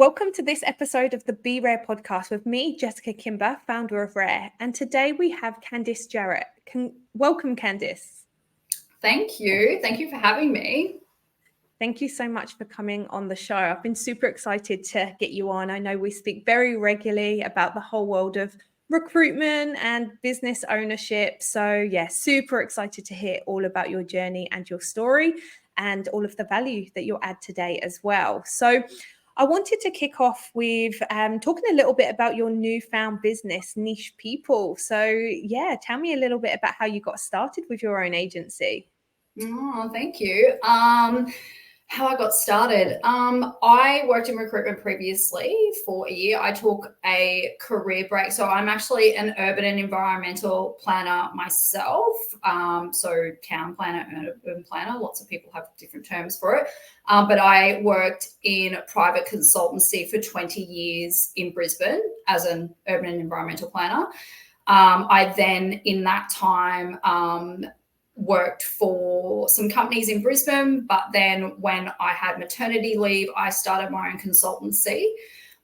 Welcome to this episode of the Be Rare podcast with me, Jessica Kimber, founder of Raire. And today we have Candace Jarrett. Welcome, Candace. Thank you. Thank you for having me. Thank you so much for coming on the show. I've been super excited to get you on. I know we speak very regularly about the whole world of recruitment and business ownership. So yeah, super excited to hear all about your journey and your story and all of the value that you'll add today as well. So I wanted to kick off with talking a little bit about your newfound business, Neish People. So yeah, tell me a little bit about how you got started with your own agency. Oh, thank you. How I got started. I worked in recruitment previously for a year. I took a career break. So I'm actually an urban and environmental planner myself. So town planner, urban planner, lots of people have different terms for it. But I worked in private consultancy for 20 years in Brisbane as an urban and environmental planner. I then, in that time, worked for some companies in Brisbane, but then when I had maternity leave, I started my own consultancy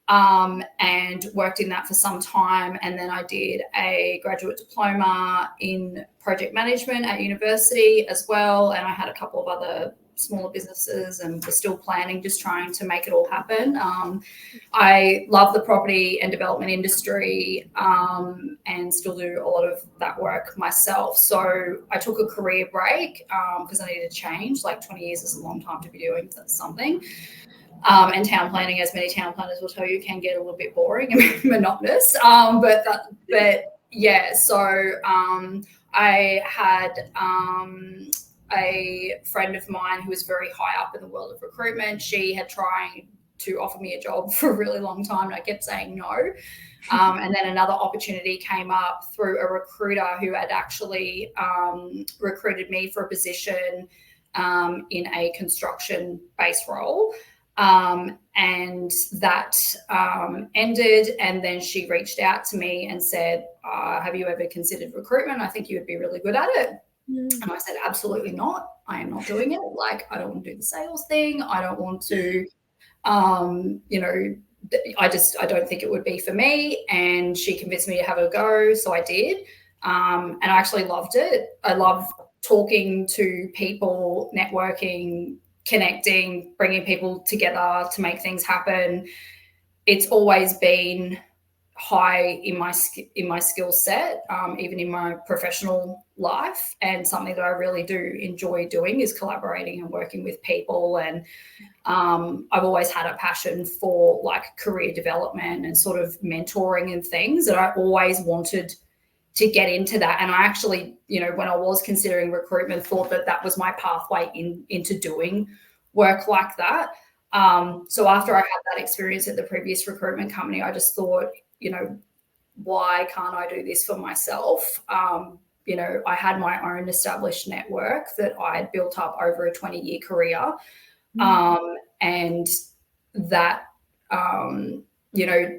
and worked in that for some time. And then I did a graduate diploma in project management at university as well. And I had a couple of other smaller businesses and we're still planning, just trying to make it all happen. I love the property and development industry and still do a lot of that work myself. So I took a career break because I needed to change. Like 20 years is a long time to be doing something. And town planning, as many town planners will tell you, can get a little bit boring and monotonous. But yeah, so I had a friend of mine who was very high up in the world of recruitment. She had tried to offer me a job for a really long time and I kept saying no. And then another opportunity came up through a recruiter who had actually recruited me for a position in a construction-based role. And that ended, and then she reached out to me and said, have you ever considered recruitment? I think you would be really good at it. And I said, absolutely not. I am not doing it. Like, I don't want to do the sales thing. I don't want to, I don't think it would be for me. And she convinced me to have a go. So I did. And I actually loved it. I love talking to people, networking, connecting, bringing people together to make things happen. It's always been high in my skill set, even in my professional life, and something that I really do enjoy doing is collaborating and working with people. And I've always had a passion for like career development and sort of mentoring and things, that I always wanted to get into that. And I actually, when I was considering recruitment, thought that was my pathway into doing work like that. So after I had that experience at the previous recruitment company, I just thought, why can't I do this for myself? I had my own established network that I had built up over a 20-year career. And that,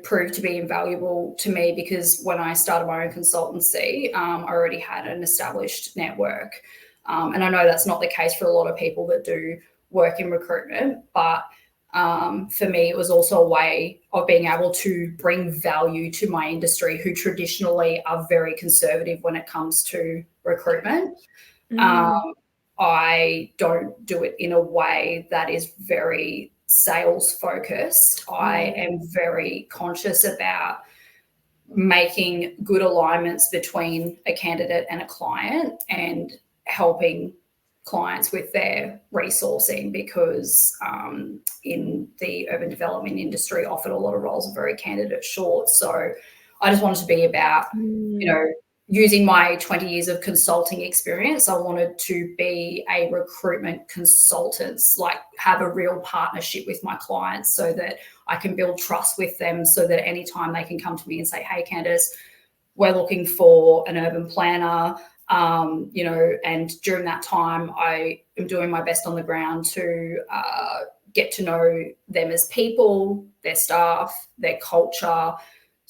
proved to be invaluable to me, because when I started my own consultancy, I already had an established network. And I know that's not the case for a lot of people that do work in recruitment, but for me, it was also a way of being able to bring value to my industry, who traditionally are very conservative when it comes to recruitment. I don't do it in a way that is very sales focused. I am very conscious about making good alignments between a candidate and a client and helping clients with their resourcing, because in the urban development industry, often a lot of roles are very candidate short. So I just wanted to be about, using my 20 years of consulting experience. I wanted to be a recruitment consultant, like have a real partnership with my clients so that I can build trust with them, so that anytime they can come to me and say, hey, Candace, we're looking for an urban planner, and during that time, I am doing my best on the ground to get to know them as people, their staff, their culture,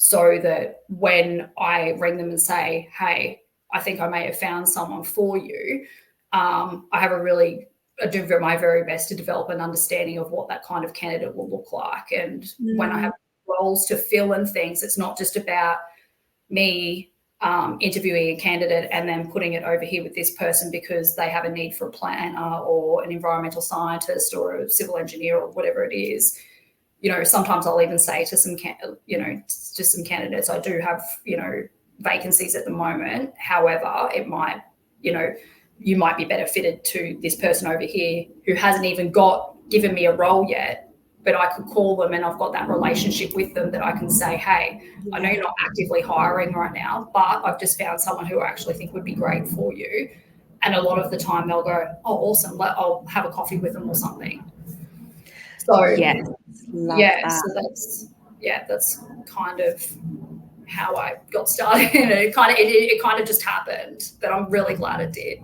so that when I ring them and say, hey, I think I may have found someone for you, I have a really do my very best to develop an understanding of what that kind of candidate will look like. And when I have roles to fill and things, it's not just about me interviewing a candidate and then putting it over here with this person because they have a need for a planner or an environmental scientist or a civil engineer or whatever it is. You know, sometimes I'll even say to some, just some candidates, I do have, vacancies at the moment. However, it might, you might be better fitted to this person over here who hasn't even given me a role yet, but I could call them and I've got that relationship with them that I can say, hey, I know you're not actively hiring right now, but I've just found someone who I actually think would be great for you. And a lot of the time they'll go, oh, awesome, I'll have a coffee with them or something. So yes, so that's kind of how I got started. It kind of just happened, but I'm really glad it did.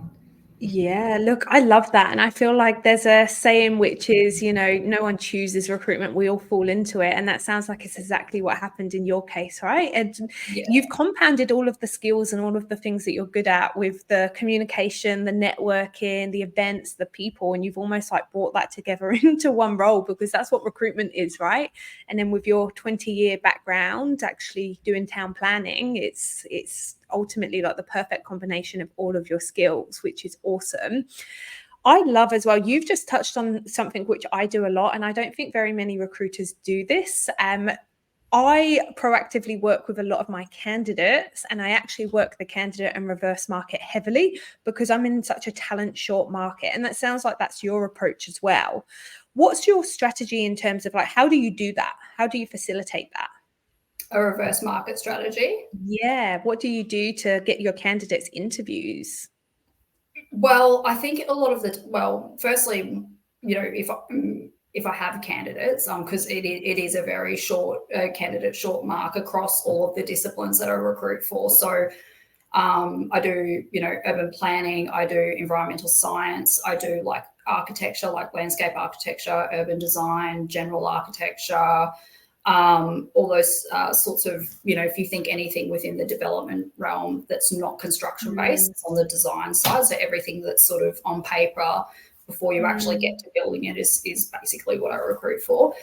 Yeah, look, I love that. And I feel like there's a saying which is, no one chooses recruitment, we all fall into it. And that sounds like it's exactly what happened in your case, right? And you've compounded all of the skills and all of the things that you're good at with the communication, the networking, the events, the people, and you've almost like brought that together into one role, because that's what recruitment is, right? And then with your 20-year background, actually doing town planning, it's ultimately like the perfect combination of all of your skills, which is awesome. I love as well, you've just touched on something which I do a lot, and I don't think very many recruiters do this. I proactively work with a lot of my candidates, and I actually work the candidate and reverse market heavily because I'm in such a talent short market. And that sounds like that's your approach as well. What's your strategy in terms of like, how do you do that? How do you facilitate that? A reverse market strategy? Yeah. What do you do to get your candidates interviews? Well, I think a lot of firstly, if I have candidates, because it is a very short candidate short mark across all of the disciplines that I recruit for. So I do, urban planning, I do environmental science, I do like architecture, like landscape architecture, urban design, general architecture, all those sorts of, if you think anything within the development realm that's not construction based, it's on the design side. So everything that's sort of on paper before you actually get to building it is basically what I recruit for.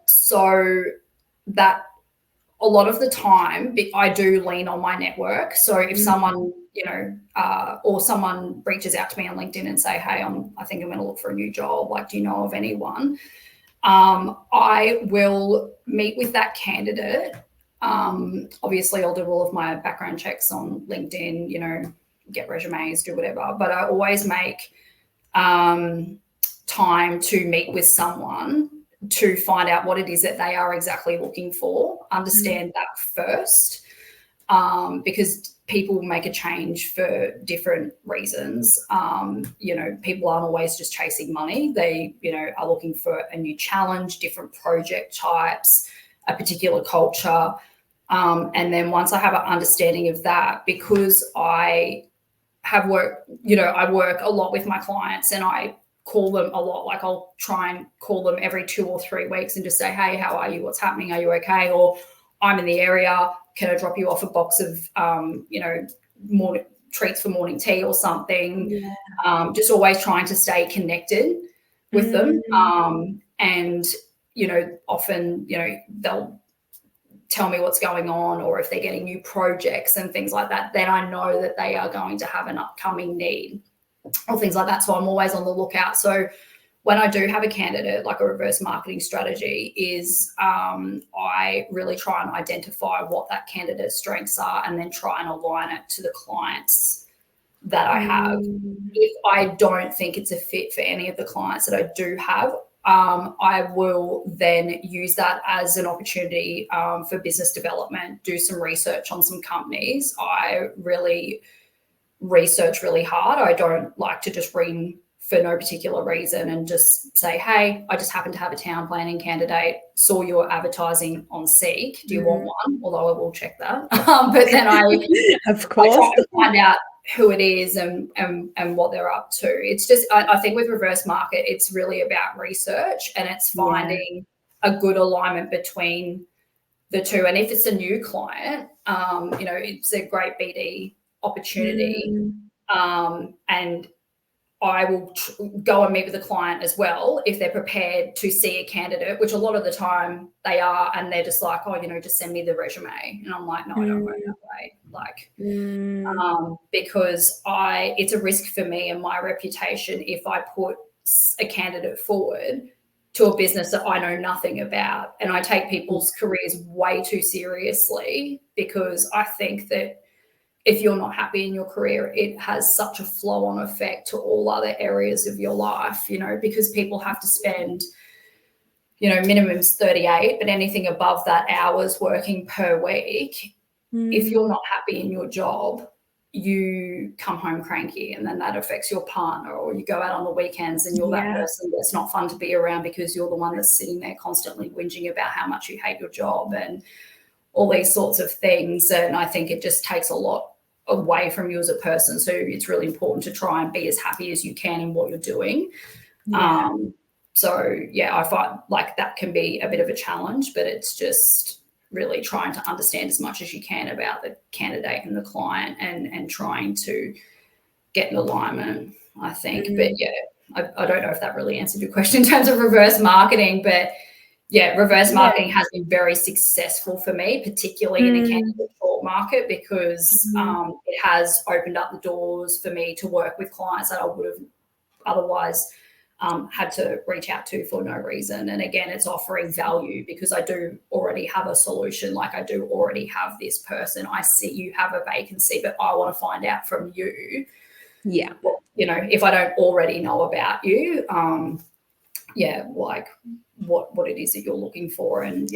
So that a lot of the time I do lean on my network. So if someone, or someone reaches out to me on LinkedIn and say, hey, I think I'm going to look for a new job. Like, do you know of anyone? I will meet with that candidate. Obviously, I'll do all of my background checks on LinkedIn, get resumes, do whatever. But I always make time to meet with someone to find out what it is that they are exactly looking for, understand that first, because people make a change for different reasons. People aren't always just chasing money. They, are looking for a new challenge, different project types, a particular culture. And then once I have an understanding of that, because I have worked, I work a lot with my clients and I call them a lot. Like I'll try and call them every 2 or 3 weeks and just say, hey, how are you? What's happening? Are you okay? Or I'm in the area. Can I drop you off a box of, morning treats for morning tea or something? Yeah. Just always trying to stay connected with them. And, often, they'll tell me what's going on, or if they're getting new projects and things like that, then I know that they are going to have an upcoming need or things like that. So I'm always on the lookout. So when I do have a candidate, like a reverse marketing strategy is I really try and identify what that candidate's strengths are and then try and align it to the clients that I have. If I don't think it's a fit for any of the clients that I do have, I will then use that as an opportunity for business development, do some research on some companies. I really research really hard. I don't like to just ring for no particular reason and just say, hey, I just happen to have a town planning candidate, saw your advertising on Seek. Do you want one? Although I will check that. But then I try to find out who it is and what they're up to. It's just, I think with reverse market, it's really about research and it's finding a good alignment between the two. And if it's a new client, it's a great BD opportunity. And I will go and meet with the client as well if they're prepared to see a candidate, which a lot of the time they are, and they're just like, oh, just send me the resume. And I'm like, no, I don't work that way. Like, because it's a risk for me and my reputation if I put a candidate forward to a business that I know nothing about. And I take people's careers way too seriously, because I think that if you're not happy in your career, it has such a flow-on effect to all other areas of your life, because people have to spend, minimum's 38, but anything above that hours working per week. If you're not happy in your job, you come home cranky, and then that affects your partner, or you go out on the weekends and you're that person that's not fun to be around because you're the one that's sitting there constantly whinging about how much you hate your job and all these sorts of things. And I think it just takes a lot away from you as a person. So it's really important to try and be as happy as you can in what you're doing. I find like that can be a bit of a challenge, but it's just really trying to understand as much as you can about the candidate and the client, and trying to get an alignment, I think. But I don't know if that really answered your question in terms of reverse marketing, but reverse marketing has been very successful for me, particularly in the candidate short market, because it has opened up the doors for me to work with clients that I would have otherwise had to reach out to for no reason. And again, it's offering value because I do already have a solution. Like, I do already have this person. I see you have a vacancy, but I want to find out from you. Yeah. If I don't already know about you, like what it is that you're looking for, and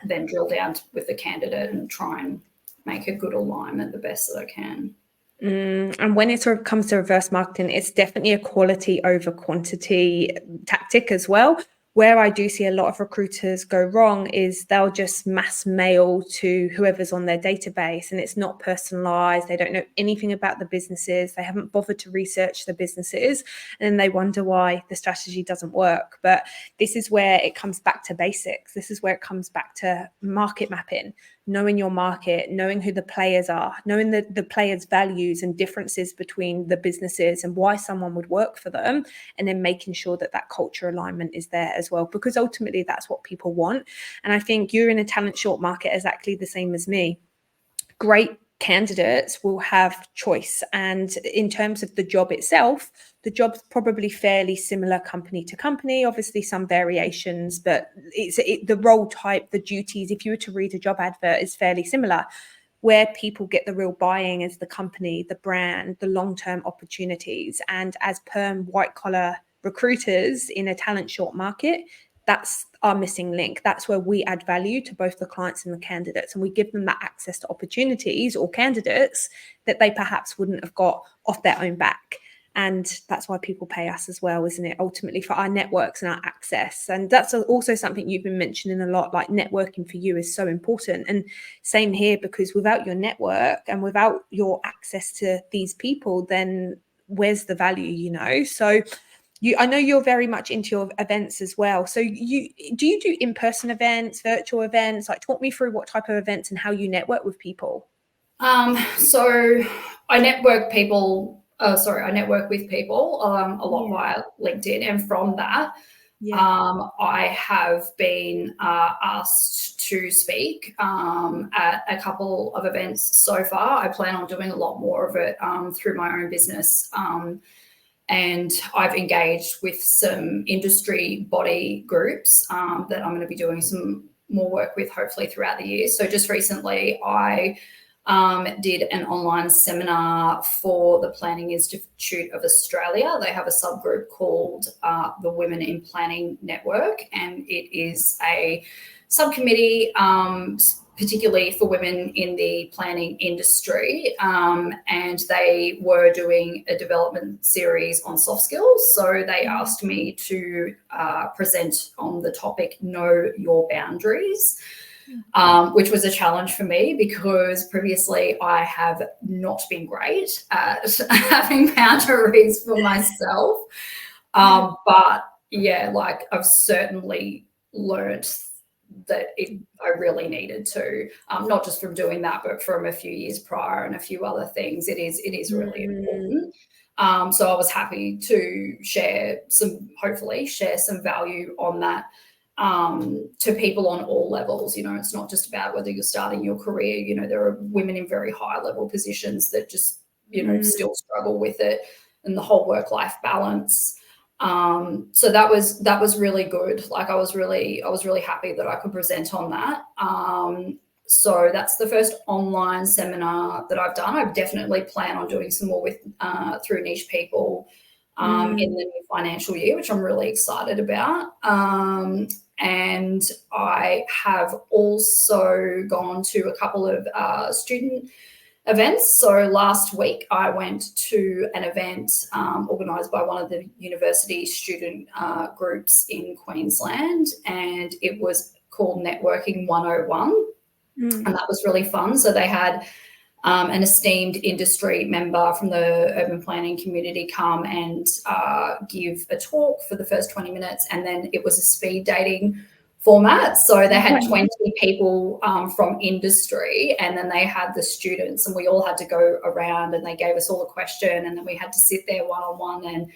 then drill down with the candidate and try and make a good alignment the best that I can. And when it sort of comes to reverse marketing, it's definitely a quality over quantity tactic as well. Where I do see a lot of recruiters go wrong is they'll just mass mail to whoever's on their database, and it's not personalized. They don't know anything about the businesses. They haven't bothered to research the businesses, and then they wonder why the strategy doesn't work. But this is where it comes back to basics. This is where it comes back to market mapping, knowing your market, knowing who the players are, knowing the players' values and differences between the businesses and why someone would work for them, and then making sure that that culture alignment is there as well, because ultimately that's what people want. And I think you're in a talent short market exactly the same as me. Great candidates will have choice, and in terms of the job itself, the job's probably fairly similar company to company, obviously some variations, but the role type, the duties, if you were to read a job advert, is fairly similar. Where people get the real buying is the company, the brand, the long-term opportunities. And as perm white collar recruiters in a talent short market, that's our missing link. That's where we add value to both the clients and the candidates, and we give them that access to opportunities or candidates that they perhaps wouldn't have got off their own back. And that's why people pay us as well, isn't it? Ultimately for our networks and our access. And that's also something you've been mentioning a lot, like networking for you is so important. And same here, because without your network and without your access to these people, then where's the value, So I know you're very much into your events as well. So do you do in-person events, virtual events? Like, talk me through what type of events and how you network with people. So I network with people a lot via LinkedIn, and from that, I have been asked to speak at a couple of events so far. I plan on doing a lot more of it through my own business. And I've engaged with some industry body groups that I'm going to be doing some more work with, hopefully throughout the year. So just recently, I did an online seminar for the Planning Institute of Australia. They have a subgroup called the Women in Planning Network, and it is a subcommittee particularly for women in the planning industry, and they were doing a development series on soft skills. So they asked me to present on the topic, Know Your Boundaries, which was a challenge for me because previously I have not been great at having boundaries for myself. But yeah, like I've certainly learned that I really needed to, not just from doing that, but from a few years prior and a few other things. It is really important. So I was happy to hopefully share some value on that to people on all levels. It's not just about whether you're starting your career. There are women in very high level positions that just, still struggle with it, and the whole work-life balance. So that was really good. Like I was really happy that I could present on that. So that's the first online seminar that I've done. I definitely plan on doing some more with through Neish People in the new financial year, which I'm really excited about. And I have also gone to a couple of student events. So last week I went to an event organised by one of the university student groups in Queensland, and it was called Networking 101. And that was really fun. So they had an esteemed industry member from the urban planning community come and give a talk for the first 20 minutes, and then it was a speed dating format. So they had 20 people from industry, and then they had the students, and we all had to go around, and they gave us all a question, and then we had to sit there one-on-one and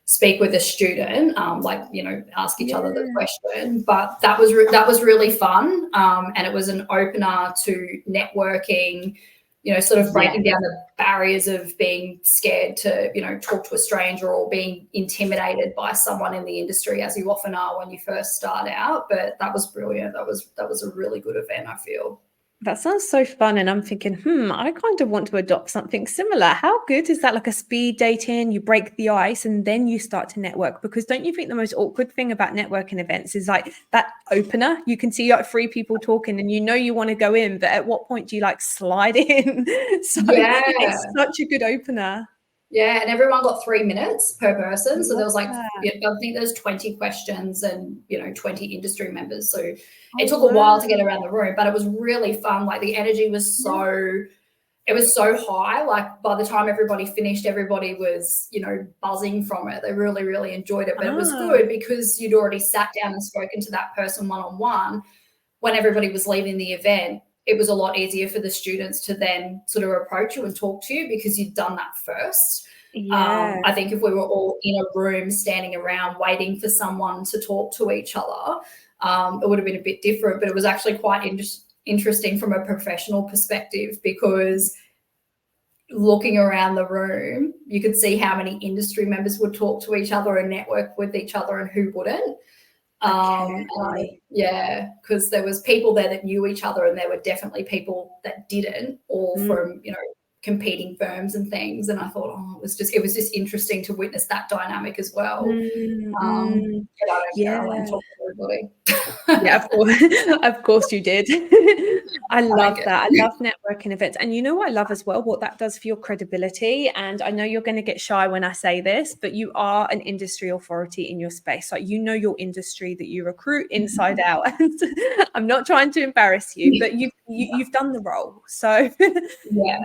speak with a student, ask each other the question. But that was really fun, and it was an opener to networking, sort of breaking down the barriers of being scared to, talk to a stranger or being intimidated by someone in the industry, as you often are when you first start out. But that was brilliant. That was a really good event, I feel. That sounds so fun. And I'm thinking, I kind of want to adopt something similar. How good is that? Like a speed dating, you break the ice and then you start to network. Because don't you think the most awkward thing about networking events is like that opener? You can see like 3 people talking and you want to go in, but at what point do you like slide in? So it's such a good opener. Yeah, and everyone got 3 minutes per person. So there was I think there's 20 questions and, 20 industry members. So it took a while to get around the room, but it was really fun. Like the energy was it was so high. Like by the time everybody finished, everybody was, buzzing from it. They really, really enjoyed it. But it was good because you'd already sat down and spoken to that person one-on-one. When everybody was leaving the event, it was a lot easier for the students to then sort of approach you and talk to you because you'd done that first. I think if we were all in a room standing around waiting for someone to talk to each other, it would have been a bit different. But it was actually quite interesting from a professional perspective, because looking around the room, you could see how many industry members would talk to each other and network with each other and who wouldn't. Because there was people there that knew each other, and there were definitely people that didn't, all from competing firms and things. And I thought, it was just interesting to witness that dynamic as well. I don't talk to everybody. Yeah, of course you did. I love that. I love networking events. And you know what I love as well? What that does for your credibility. And I know you're going to get shy when I say this, but you are an industry authority in your space. Like, your industry that you recruit inside out. And I'm not trying to embarrass you, but you've done the role. So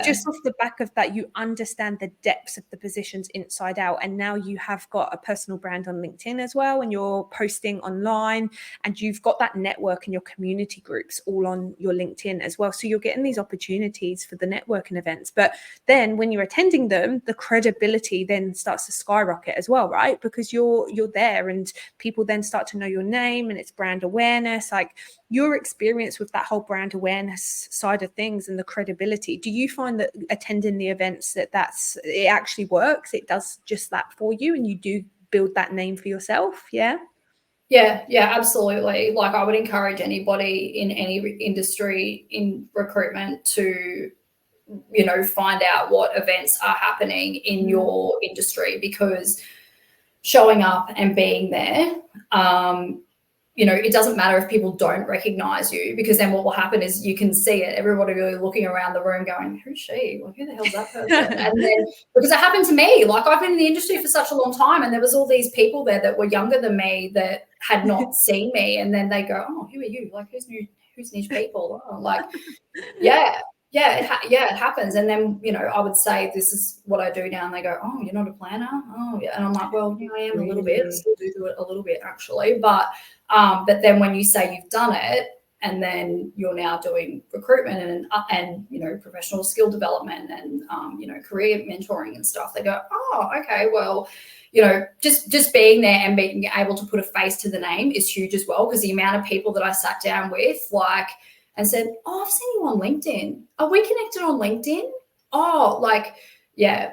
just off the back of that, you understand the depths of the positions inside out. And now you have got a personal brand on LinkedIn as well, and you're posting online, and you've got that network and your community groups all on your LinkedIn as well. So you're getting these opportunities for the networking events. But then when you're attending them, the credibility then starts to skyrocket as well, right? Because you're there, and people then start to know your name, and it's brand awareness. Like, your experience with that whole brand awareness side of things and the credibility, do you find that attending the events it actually works? It does just that for you, and you do build that name for yourself? Yeah, absolutely. Like, I would encourage anybody in any industry in recruitment to find out what events are happening in your industry, because showing up and being there, it doesn't matter if people don't recognize you, because then what will happen is you can see it. Everybody really looking around the room going, who's she? Well, who the hell's that person? And then, because it happened to me, like, I've been in the industry for such a long time, and there was all these people there that were younger than me that had not seen me. And then they go, oh, who are you? Like, who's Neish People? Oh, like, it happens. And then, I would say, this is what I do now. And they go, oh, you're not a planner? Oh, yeah. And I'm like, well, I am a little bit. I still do it a little bit, actually. But then when you say you've done it, and then you're now doing recruitment and you know, professional skill development and you know, career mentoring and stuff. They go, oh, okay, well, you know, just being there and being able to put a face to the name is huge as well, because the amount of people that I sat down with, like, and said, oh, I've seen you on LinkedIn. Are we connected on LinkedIn? Oh, like, yeah.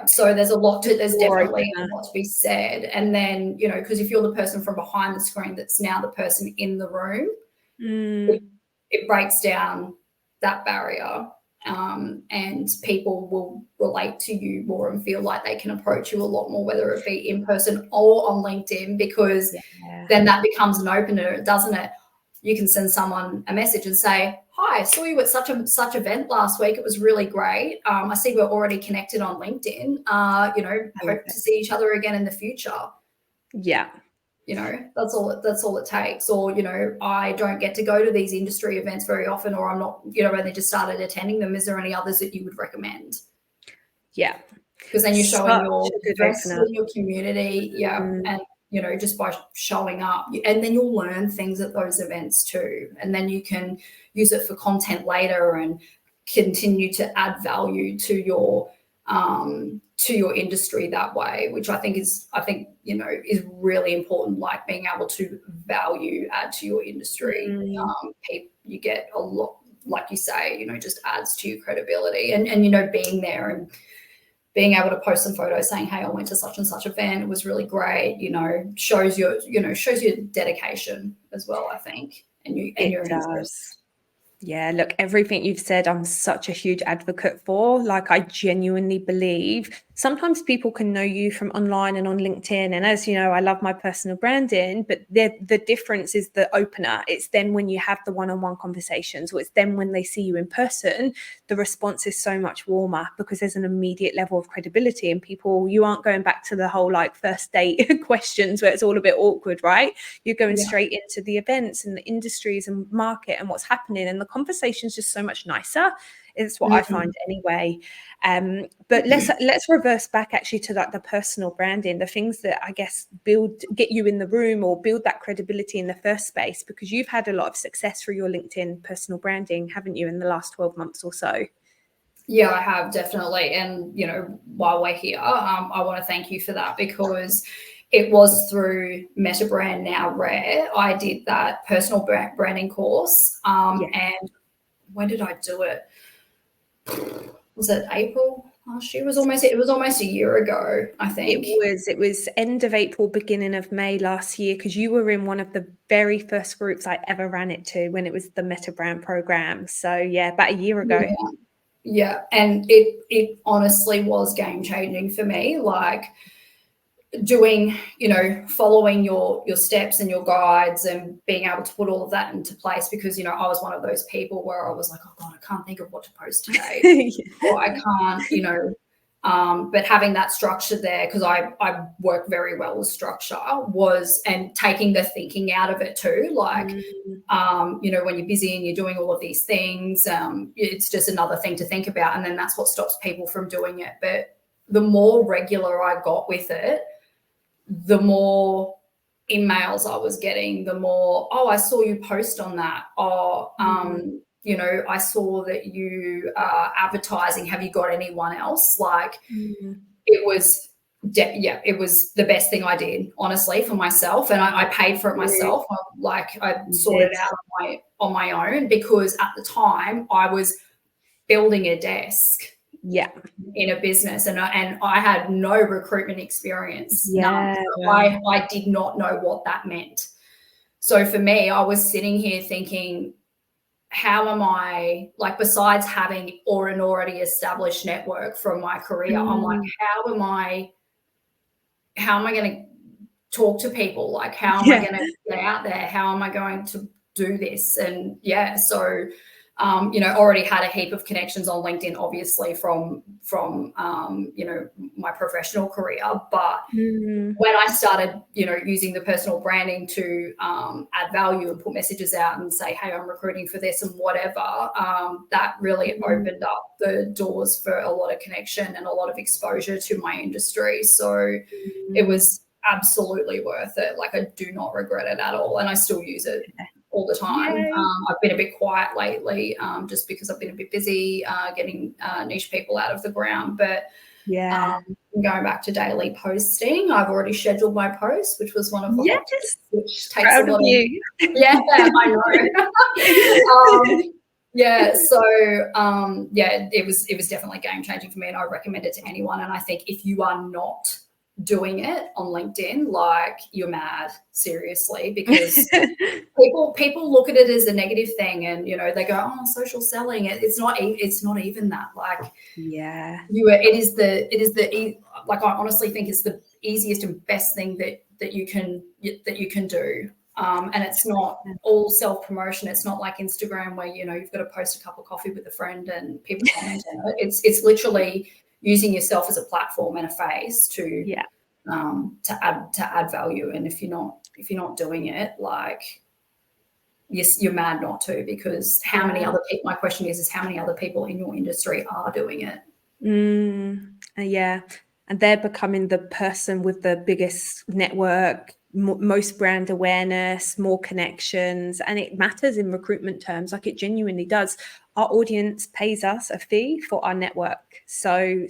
So there's definitely a lot to be said. And then, you know, because if you're the person from behind the screen that's now the person in the room, it breaks down that barrier. And people will relate to you more and feel like they can approach you a lot more, whether it be in person or on LinkedIn, because then that becomes an opener, doesn't it? You can send someone a message and say, hi, I saw you at such event last week. It was really great. I see we're already connected on LinkedIn. You know, hope to see each other again in the future. Yeah. You know, that's all it takes. Or, you know, I don't get to go to these industry events very often, or I'm not, you know, only just started attending them. Is there any others that you would recommend? Yeah. Because then you're showing your interest in your community. Yeah. And, you know, just by showing up, and then you'll learn things at those events too. And then you can use it for content later and continue to add value to your industry that way, which I think, you know, is really important, like being able to value add to your industry. You get a lot, like you say, you know, just adds to your credibility, and you know, being there and being able to post some photos saying, hey, I went to such and such event, it was really great, you know, shows your dedication as well, I think, and your interest. Yeah, look, everything you've said, I'm such a huge advocate for. Like, I genuinely believe sometimes people can know you from online and on LinkedIn. And as you know, I love my personal branding, but the difference is the opener. It's then when you have the one-on-one conversations, or it's then when they see you in person, the response is so much warmer because there's an immediate level of credibility, and people, you aren't going back to the whole like first date questions where it's all a bit awkward, right? You're going straight into the events and the industries and market and what's happening, and the conversation's just so much nicer. It's what I find anyway. But let's reverse back actually to like the personal branding, the things that I guess get you in the room or build that credibility in the first space, because you've had a lot of success through your LinkedIn personal branding, haven't you, in the last 12 months or so? Yeah, I have, definitely. And, you know, while we're here, I want to thank you for that, because it was through Meta Brand, now Raire. I did that personal branding course. And when did I do it? Was it April last year? It was almost a year ago, I think. It was end of April, beginning of May last year, because you were in one of the very first groups I ever ran it to when it was the Meta Brand program. So yeah, about a year ago. Yeah. And it honestly was game changing for me. Like, doing, you know, following your steps and your guides and being able to put all of that into place, because, you know, I was one of those people where I was like, oh God, I can't think of what to post today. Or I can't, you know, but having that structure there, because I work very well with structure, and taking the thinking out of it too. Like, you know, when you're busy and you're doing all of these things, it's just another thing to think about. And then that's what stops people from doing it. But the more regular I got with it, the more emails I was getting, the more, oh, I saw you post on that. Oh, you know, I saw that you are advertising. Have you got anyone else? Like, it was, it was the best thing I did, honestly, for myself. And I paid for it myself. I sorted it out on my own, because at the time I was building a desk. Yeah. In a business, and I had no recruitment experience. Yeah. None. I did not know what that meant. So for me, I was sitting here thinking, how am I, like, besides having an already established network from my career, I'm like, how am I going to talk to people? Like, how am I going to get out there? How am I going to do this? And so you know, already had a heap of connections on LinkedIn, obviously from you know, my professional career. But when I started, you know, using the personal branding to add value and put messages out and say, hey, I'm recruiting for this and whatever, that really opened up the doors for a lot of connection and a lot of exposure to my industry. So it was absolutely worth it. Like, I do not regret it at all, and I still use it all the time. Yay. I've been a bit quiet lately, just because I've been a bit busy getting Neish People out of the ground. But going back to daily posting, I've already scheduled my post, which was one of the hot tips, which takes Proud a lot of you. Yeah, I know. It was definitely game changing for me, and I recommend it to anyone. And I think if you are not doing it on LinkedIn, like, you're mad, seriously, because people look at it as a negative thing, and they go, oh, social selling. It's not even that. Like, it is the like, I honestly think it's the easiest and best thing that you can do. And it's not all self-promotion. It's not like Instagram where, you've got to post a cup of coffee with a friend and people comment on it. It's literally using yourself as a platform and a face to add value. And if you're not doing it, like, yes, you're mad not to, because how many other people, my question is how many other people in your industry are doing it? And they're becoming the person with the biggest network, most brand awareness, more connections, and it matters in recruitment terms. Like, it genuinely does. Our audience pays us a fee for our network. So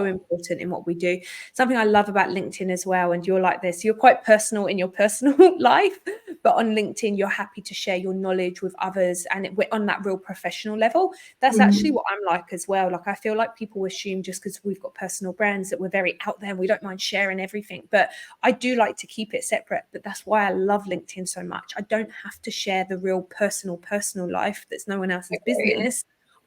important in what we do. Something I love about LinkedIn as well, and you're like this, you're quite personal in your personal life, but on LinkedIn, you're happy to share your knowledge with others, and we're on that real professional level. That's actually what I'm like as well. Like, I feel like people assume just because we've got personal brands that we're very out there and we don't mind sharing everything, but I do like to keep it separate. But that's why I love LinkedIn so much. I don't have to share the real personal life that's no one else's business.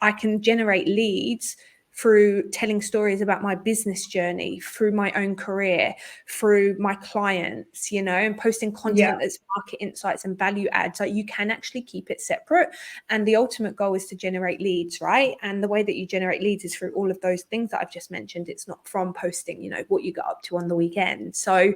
I can generate leads through telling stories about my business journey, through my own career, through my clients, and posting content that's market insights and value adds. Like, you can actually keep it separate. And the ultimate goal is to generate leads, right? And the way that you generate leads is through all of those things that I've just mentioned. It's not from posting, what you got up to on the weekend. So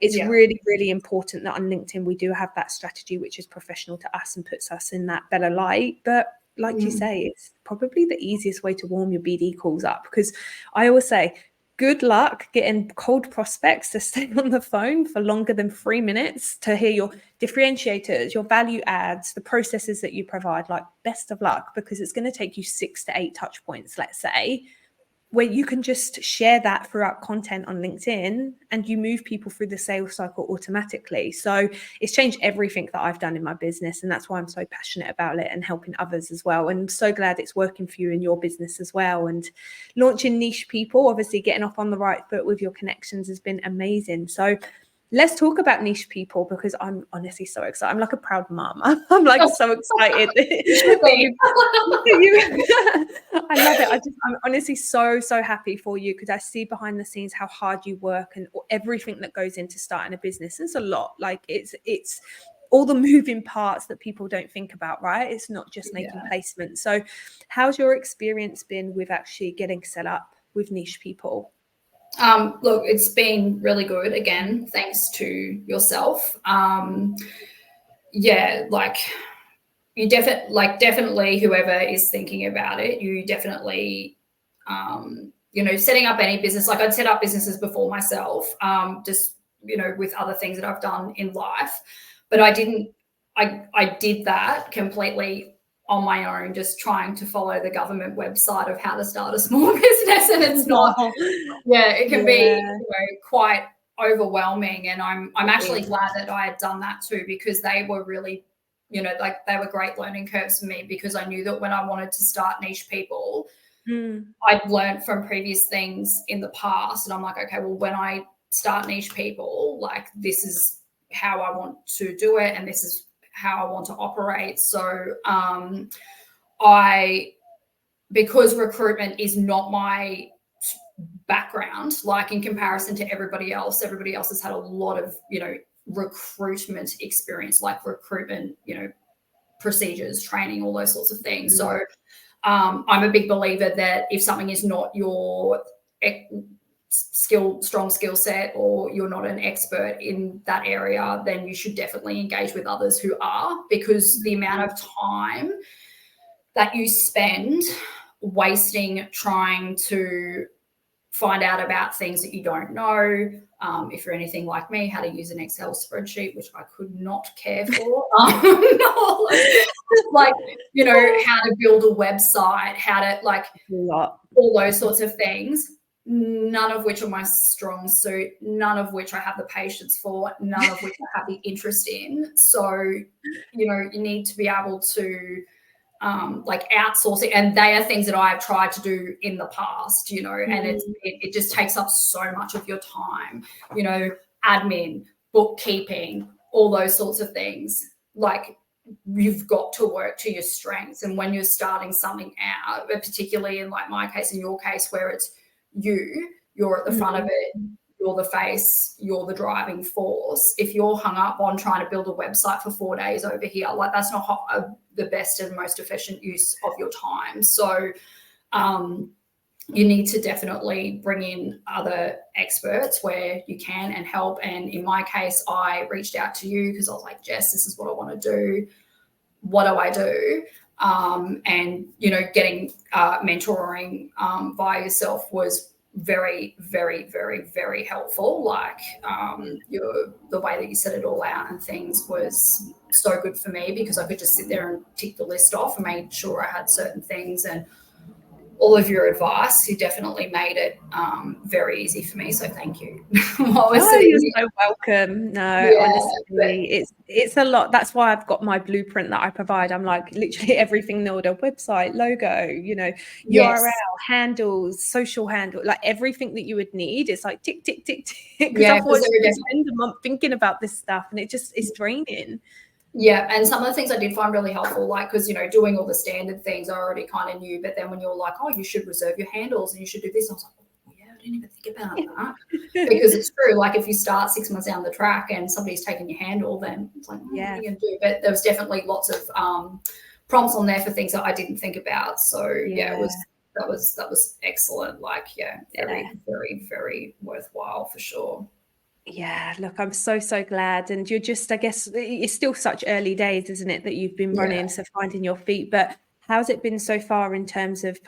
it's really, really important that on LinkedIn, we do have that strategy, which is professional to us and puts us in that better light. But like you say, it's probably the easiest way to warm your BD calls up, because I always say, good luck getting cold prospects to stay on the phone for longer than 3 minutes to hear your differentiators, your value adds, the processes that you provide. Like, best of luck, because it's going to take you 6 to 8 touch points, let's say, where you can just share that throughout content on LinkedIn and you move people through the sales cycle automatically. So it's changed everything that I've done in my business. And that's why I'm so passionate about it and helping others as well. And I'm so glad it's working for you in your business as well. And launching Neish People, obviously getting off on the right foot with your connections has been amazing. So let's talk about Neish People, because I'm honestly so excited. I'm like a proud mom. I'm like so excited. I love it. I'm honestly so happy for you, because I see behind the scenes how hard you work and everything that goes into starting a business. It's a lot. Like, it's all the moving parts that people don't think about, right? It's not just making placements. So how's your experience been with actually getting set up with Neish People? Look, it's been really good, again, thanks to yourself. Like, you definitely whoever is thinking about it, you definitely setting up any business, like, I'd set up businesses before myself, just with other things that I've done in life, but I did that completely on my own, just trying to follow the government website of how to start a small business, and it's not it can be quite overwhelming. And I'm actually glad that I had done that too, because they were really they were great learning curves for me, because I knew that when I wanted to start Neish People, I'd learned from previous things in the past, and I'm like, okay, well, when I start Neish People, like, this is how I want to do it, and this is how I want to operate. So because recruitment is not my background, like, in comparison to everybody else has had a lot of recruitment experience, like recruitment procedures, training, all those sorts of things. So I'm a big believer that if something is not your strong skill set, or you're not an expert in that area, then you should definitely engage with others who are, because the amount of time that you spend wasting trying to find out about things that you don't know, if you're anything like me, how to use an Excel spreadsheet, which I could not care for. Like, you know, how to build a website, how to like all those sorts of things, none of which are my strong suit, none of which I have the patience for, none of which I have the interest in. So, you know, you need to be able to like outsourcing, and they are things that I've tried to do in the past, you know, and it just takes up so much of your time, you know, admin, bookkeeping, all those sorts of things. Like, you've got to work to your strengths. And when you're starting something out, particularly in like my case, in your case, where it's you're at the front of it, you're the face, you're the driving force. If you're hung up on trying to build a website for 4 days over here, like, that's not the best and most efficient use of your time. So you need to definitely bring in other experts where you can and help. And in my case, I reached out to you because I was like, Jess, this is what I want to do. What do I do? And, you know, getting mentoring via yourself was very, very, very, very helpful. Like, the way that you set it all out and things was so good for me, because I could just sit there and tick the list off and made sure I had certain things. And all of your advice, you definitely made it very easy for me. So thank you. You're so welcome. No, honestly, it's a lot. That's why I've got my blueprint that I provide. I'm like literally everything in order: website, logo, you know, URL, handles, social handle, like everything that you would need. It's like tick, tick, tick, tick. Because otherwise you spend a month thinking about this stuff, and it's draining. Yeah, and some of the things I did find really helpful, like, because, you know, doing all the standard things I already kind of knew, but then when you're like, oh, you should reserve your handles and you should do this, I was like, oh, yeah, I didn't even think about that. Because it's true, like, if you start 6 months down the track and somebody's taking your handle, then it's like, what are you going to do? But there was definitely lots of prompts on there for things that I didn't think about. So that was excellent. Like, very, very, very worthwhile for sure. Yeah, look, I'm so glad. And you're just, I guess it's still such early days, isn't it, that you've been running, so finding your feet. But how's it been so far in terms of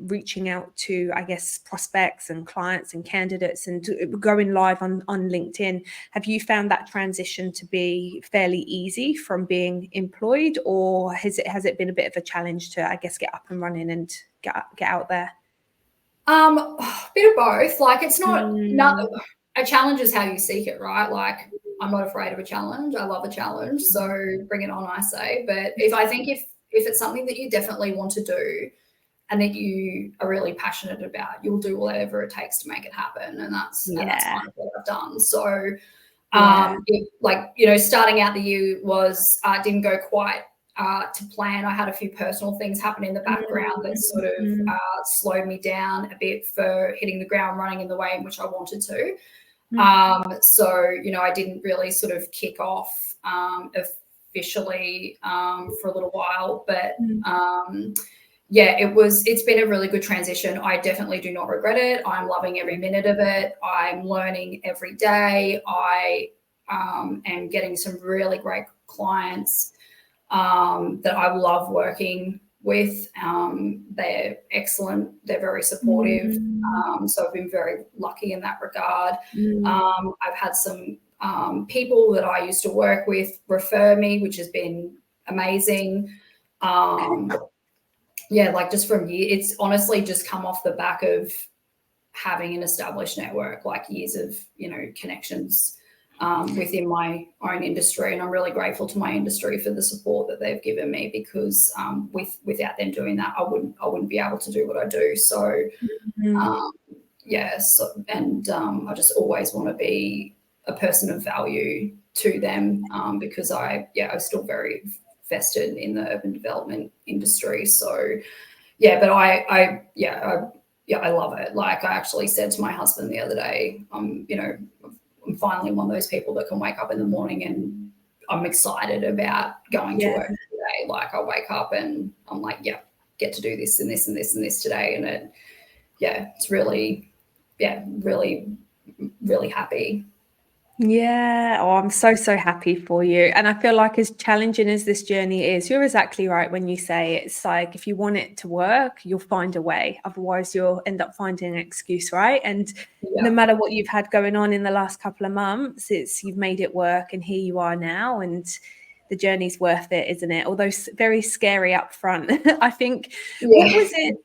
reaching out to, I guess, prospects and clients and candidates and going live on LinkedIn? Have you found that transition to be fairly easy from being employed, or has it been a bit of a challenge to, I guess, get up and running and get out there? A bit of both. Like, it's not a challenge is how you seek it, right? Like, I'm not afraid of a challenge. I love a challenge. So bring it on, I say. But if it's something that you definitely want to do and that you are really passionate about, you'll do whatever it takes to make it happen. And that's kind of what I've done. So, starting out the year didn't go quite to plan. I had a few personal things happen in the background that sort of slowed me down a bit for hitting the ground running in the way in which I wanted to. So, you know, I didn't really sort of kick off officially for a little while, but it's been a really good transition. I definitely do not regret it. I'm loving every minute of it. I'm learning every day. I am getting some really great clients that I love working with. They're excellent. They're very supportive. So I've been very lucky in that regard. I've had some people that I used to work with refer me, which has been amazing. Like, just from it's honestly just come off the back of having an established network, like years of, you know, connections within my own industry. And I'm really grateful to my industry for the support that they've given me, because without them doing that, I wouldn't be able to do what I do. So I just always want to be a person of value to them, because I'm still very vested in the urban development industry. So but I love it. Like, I actually said to my husband the other day, I'm finally one of those people that can wake up in the morning and I'm excited about going to work today. Like, I wake up and I'm like, get to do this and this and this and this today. And it's really, really, really happy. Yeah. Oh, I'm so, so happy for you. And I feel like as challenging as this journey is, you're exactly right when you say it's like if you want it to work, you'll find a way. Otherwise, you'll end up finding an excuse, right? And no Yeah. matter what you've had going on in the last couple of months, you've made it work and here you are now. And the journey's worth it, isn't it? Although very scary up front. I think, what was it?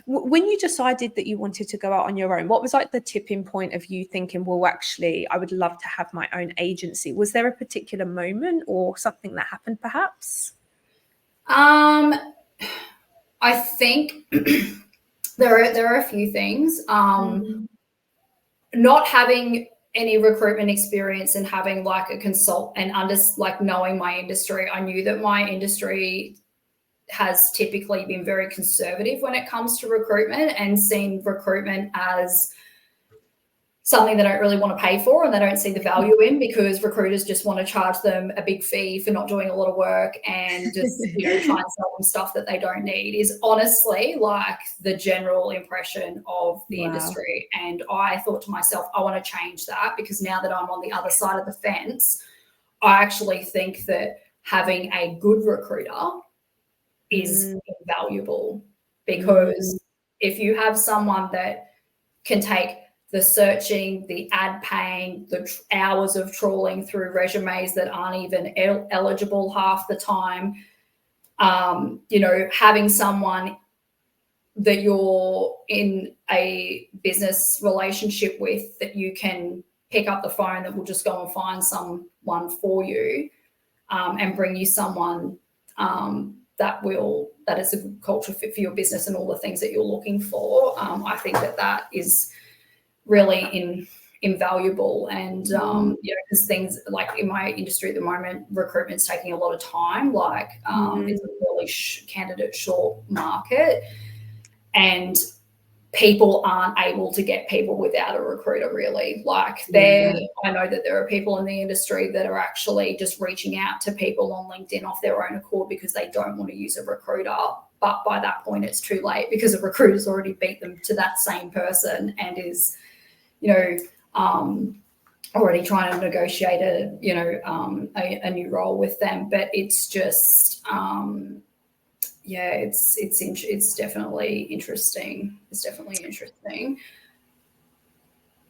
When you decided that you wanted to go out on your own, what was like the tipping point of you thinking, well, actually, I would love to have my own agency? Was there a particular moment or something that happened perhaps? I think there are a few things. Not having any recruitment experience and having like a consult and like knowing my industry, I knew that my industry has typically been very conservative when it comes to recruitment and seen recruitment as something they don't really want to pay for and they don't see the value in, because recruiters just want to charge them a big fee for not doing a lot of work and just, try and sell them stuff that they don't need, is honestly like the general impression of the industry. And I thought to myself, I want to change that, because now that I'm on the other side of the fence, I actually think that having a good recruiter is invaluable, because if you have someone that can take the searching, the ad paying, the hours of trawling through resumes that aren't even eligible half the time, having someone that you're in a business relationship with that you can pick up the phone that will just go and find someone for you, and bring you someone that is a good culture fit for your business and all the things that you're looking for. I think that is really invaluable. And because things like in my industry at the moment, recruitment's taking a lot of time. Like it's a really candidate short market, and people aren't able to get people without a recruiter, really. Like I know that there are people in the industry that are actually just reaching out to people on LinkedIn off their own accord because they don't want to use a recruiter. But by that point, it's too late, because a recruiter's already beat them to that same person and is, already trying to negotiate a new role with them. But it's just, it's definitely interesting. It's definitely interesting.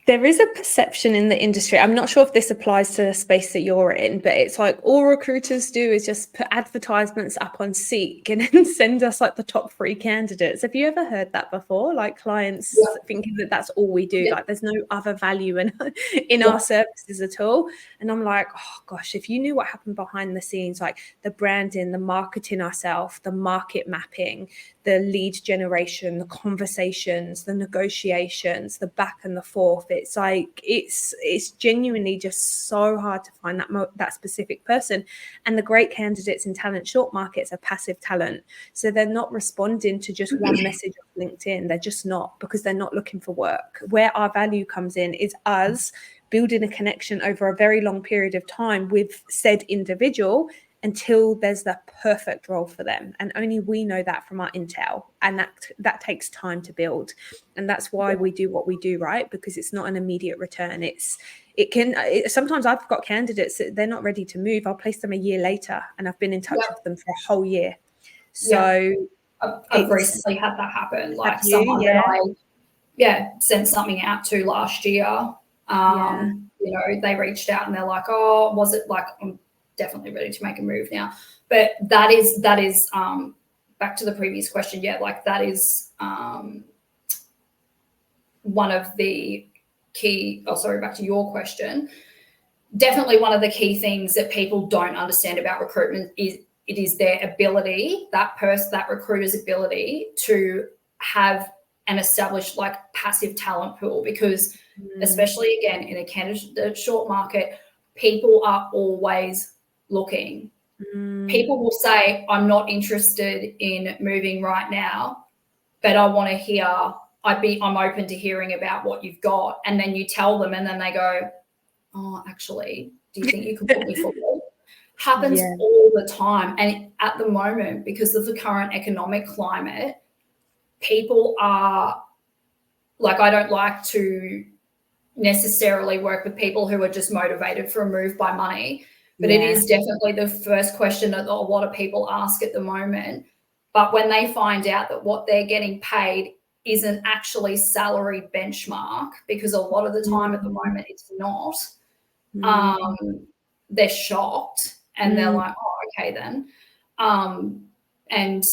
There is a perception in the industry, I'm not sure if this applies to the space that you're in, but it's like all recruiters do is just put advertisements up on Seek and then send us like the top 3 candidates. Have you ever heard that before? Like clients thinking that that's all we do, like there's no other value in our services at all. And I'm like, oh gosh, if you knew what happened behind the scenes, like the branding, the marketing ourselves, the market mapping, the lead generation, the conversations, the negotiations, the back and the forth. It's like it's genuinely just so hard to find that specific person. And the great candidates in talent short markets are passive talent, so they're not responding to just one message on LinkedIn. They're just not, because they're not looking for work. Where our value comes in is us building a connection over a very long period of time with said individual until there's the perfect role for them. And only we know that from our intel. And that takes time to build. And that's why we do what we do, right? Because it's not an immediate return. Sometimes I've got candidates that they're not ready to move. I'll place them a year later and I've been in touch with them for a whole year. So I've recently had that happen. Like someone that I sent something out to last year. They reached out and they're like, oh, was it like, I'm definitely ready to make a move now. But that is back to the previous question. That is one of the key, back to your question. Definitely one of the key things that people don't understand about recruitment is it is their ability, that recruiter's ability to have an established like passive talent pool, because especially again in a candidate short market, people are always looking. People will say, I'm not interested in moving right now, but I want to hear, I'm open to hearing about what you've got. And then you tell them and then they go, oh, actually, do you think you can put me forward? Happens all the time. And at the moment, because of the current economic climate, people are like, I don't like to, necessarily work with people who are just motivated for a move by money. But Yeah. it is definitely the first question that a lot of people ask at the moment. But when they find out that what they're getting paid isn't actually salary benchmark, because a lot of the time at the moment it's not, they're shocked and they're like, oh, okay then. And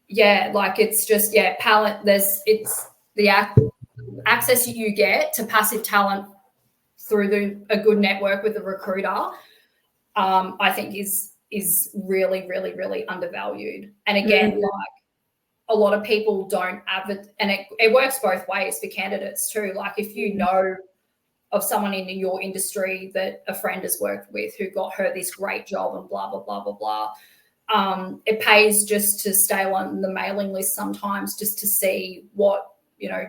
yeah, like it's just, yeah, it's the access you get to passive talent through a good network with a recruiter, I think is really, really, really undervalued. And again, like a lot of people don't and it works both ways for candidates too. Like if you know of someone in your industry that a friend has worked with who got her this great job and blah, blah, blah, blah, blah, it pays just to stay on the mailing list sometimes just to see what,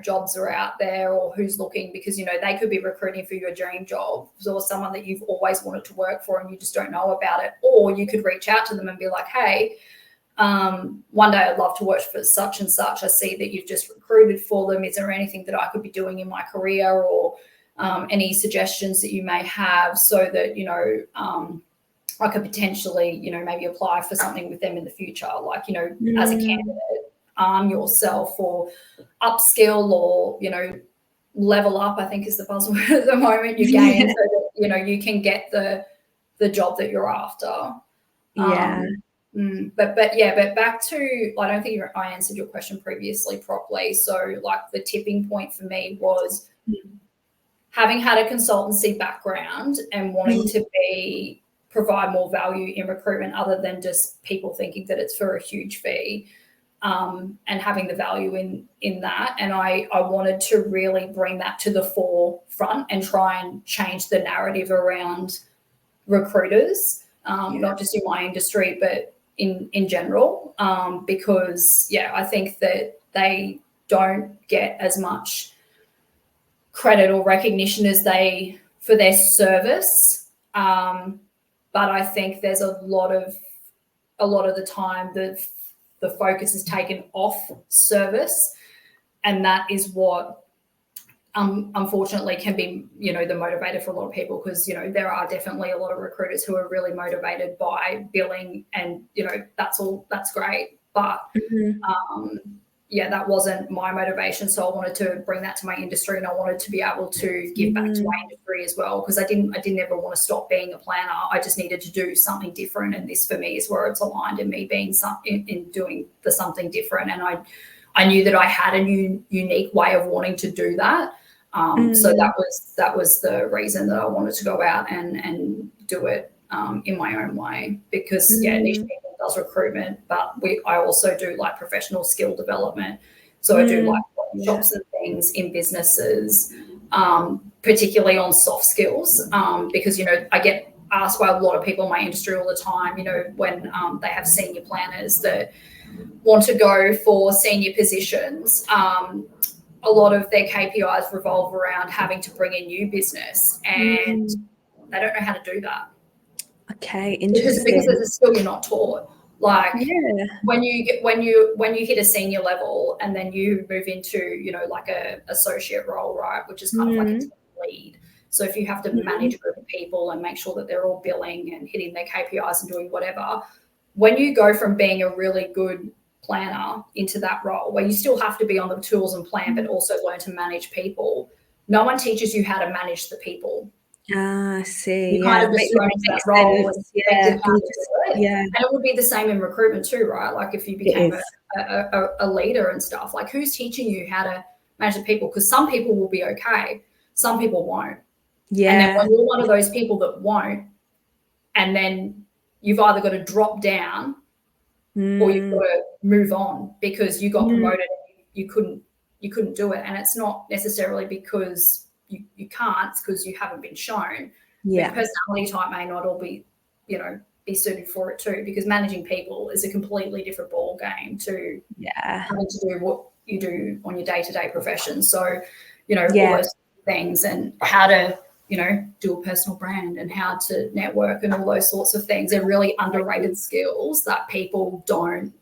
jobs are out there or who's looking, because, they could be recruiting for your dream job or someone that you've always wanted to work for and you just don't know about it. Or you could reach out to them and be like, hey, one day I'd love to work for such and such. I see that you've just recruited for them. Is there anything that I could be doing in my career, or any suggestions that you may have, so that, I could potentially, maybe apply for something with them in the future, like, as a candidate, arm yourself or upskill or, level up, I think is the buzzword at the moment, you gain so that, you can get the job that you're after. Yeah. But back to, I don't think I answered your question previously properly. So like the tipping point for me was having had a consultancy background and wanting to provide more value in recruitment other than just people thinking that it's for a huge fee, and having the value in that. And I wanted to really bring that to the forefront and try and change the narrative around recruiters, not just in my industry, but in general, because, I think that they don't get as much credit or recognition as for their service. But I think there's a lot of the time the focus is taken off service, and that is what unfortunately can be, the motivator for a lot of people, because, there are definitely a lot of recruiters who are really motivated by billing, and, that's great. But that wasn't my motivation. So I wanted to bring that to my industry, and I wanted to be able to give back to my industry as well, because I didn't ever want to stop being a planner. I just needed to do something different, and this for me is where it's aligned in me being in doing the something different. And I knew that I had a unique way of wanting to do that. So that was the reason that I wanted to go out and do it in my own way, because Neish People does recruitment, but I also do like professional skill development. So I do like workshops and things in businesses, particularly on soft skills, because, I get asked by a lot of people in my industry all the time, when they have senior planners that want to go for senior positions, a lot of their KPIs revolve around having to bring in new business, and they don't know how to do that. Okay, interesting. Because it's a skill you're not taught. Like when you hit a senior level, and then you move into, like a associate role, right, which is kind of like a team lead. So if you have to manage a group of people and make sure that they're all billing and hitting their KPIs and doing whatever, when you go from being a really good planner into that role, where you still have to be on the tools and plan, but also learn to manage people, no one teaches you how to manage the people. I see. You kind of just thrown into that role and expected how to do it. Yeah. And it would be the same in recruitment too, right? Like if you became a leader and stuff, like who's teaching you how to manage the people? Because some people will be okay, some people won't. Yeah. And then when you're one of those people that won't, and then you've either got to drop down or you've got to move on because you got promoted and you couldn't do it. And it's not necessarily because you can't, it's because you haven't been shown. Your personality type may not all be suited for it too, because managing people is a completely different ball game to having to do what you do on your day-to-day profession. So, all those things, and how to, do a personal brand and how to network and all those sorts of things are really underrated skills that people don't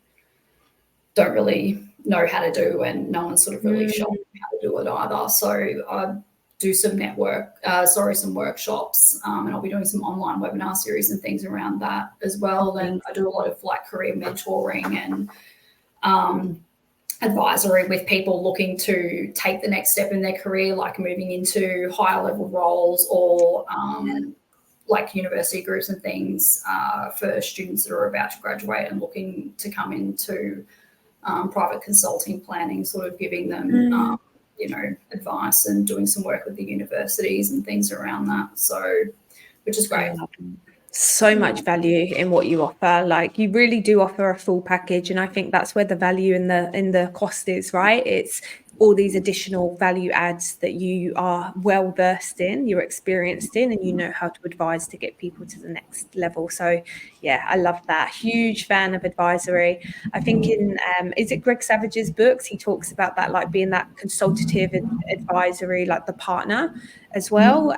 really know how to do, and no one's sort of really shown how to do it either. So I do some some workshops, and I'll be doing some online webinar series and things around that as well. And I do a lot of like career mentoring and advisory with people looking to take the next step in their career, like moving into higher level roles or like university groups and things for students that are about to graduate and looking to come into private consulting planning, sort of giving them advice and doing some work with the universities and things around that. So, which is great. So much value in what you offer. Like, you really do offer a full package, and I think that's where the value in the cost is, right? It's all these additional value adds that you are well versed in, you're experienced in, and you know how to advise to get people to the next level. So yeah, I love that. Huge fan of advisory. I think in is it Greg Savage's books, he talks about that, like being that consultative advisory, like the partner as well.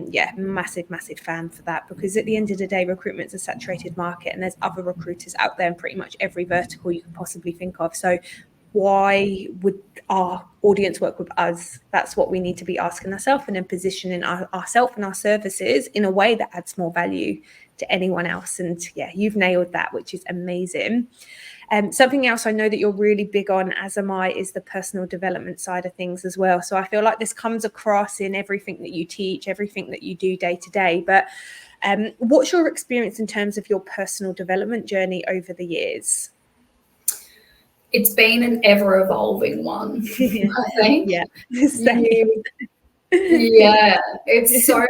Yeah, massive fan for that, because at the end of the day, recruitment's a saturated market and there's other recruiters out there in pretty much every vertical you can possibly think of. So why would our audience work with us? That's what we need to be asking ourselves, and then positioning ourselves and our services in a way that adds more value to anyone else. And yeah, you've nailed that, which is amazing. Something else I know that you're really big on, as am I, is the personal development side of things as well. So I feel like this comes across in everything that you teach, everything that you do day to day. But what's your experience in terms of your personal development journey over the years? It's been an ever-evolving one, I think. Yeah. Yeah, it's so,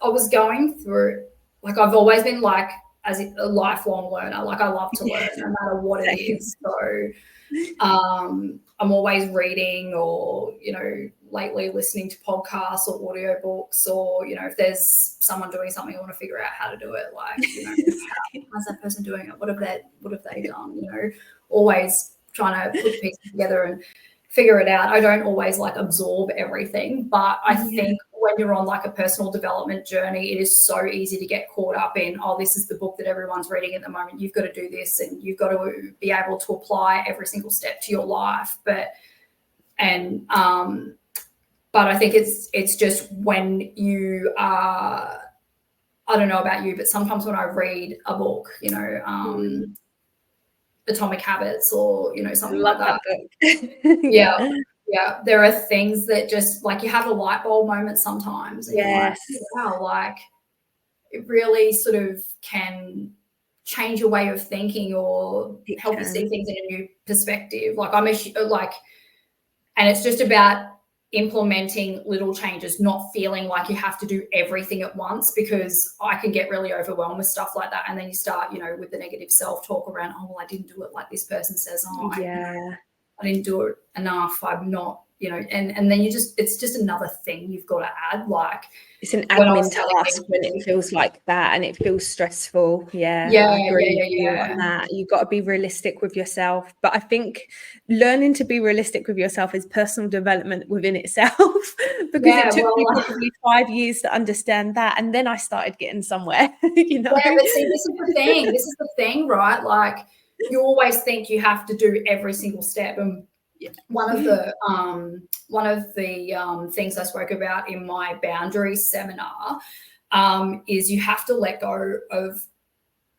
I was going through, like, I've always been like, as a lifelong learner, like I love to learn no matter what it is. So I'm always reading, or, lately listening to podcasts or audiobooks, or, if there's someone doing something, I want to figure out how to do it. Like, how's that person doing it? What have they done? Always trying to put pieces together and figure it out. I don't always like absorb everything, but I think when you're on like a personal development journey, it is so easy to get caught up in, oh, this is the book that everyone's reading at the moment. You've got to do this, and you've got to be able to apply every single step to your life. But I think it's just when you are, I don't know about you, but sometimes when I read a book, Atomic Habits, or, something like that. Yeah. There are things that just, like, you have a light bulb moment sometimes. And you're like, wow, like, it really sort of can change your way of thinking, or help you see things in a new perspective. Like, and it's just about implementing little changes, not feeling like you have to do everything at once, because I can get really overwhelmed with stuff like that. And then you start, with the negative self-talk around, oh, well, I didn't do it like this person says. Oh, I didn't do it enough. I'm not, and then it's just another thing you've got to add. Like, it's an admin task when it feels like that and it feels stressful. I agree with you on that. You've got to be realistic with yourself. But I think learning to be realistic with yourself is personal development within itself, because it took me probably 5 years to understand that. And then I started getting somewhere, Yeah, but see, this is the thing. This is the thing, right? Like, you always think you have to do every single step. And one of the things I spoke about in my boundaries seminar is you have to let go of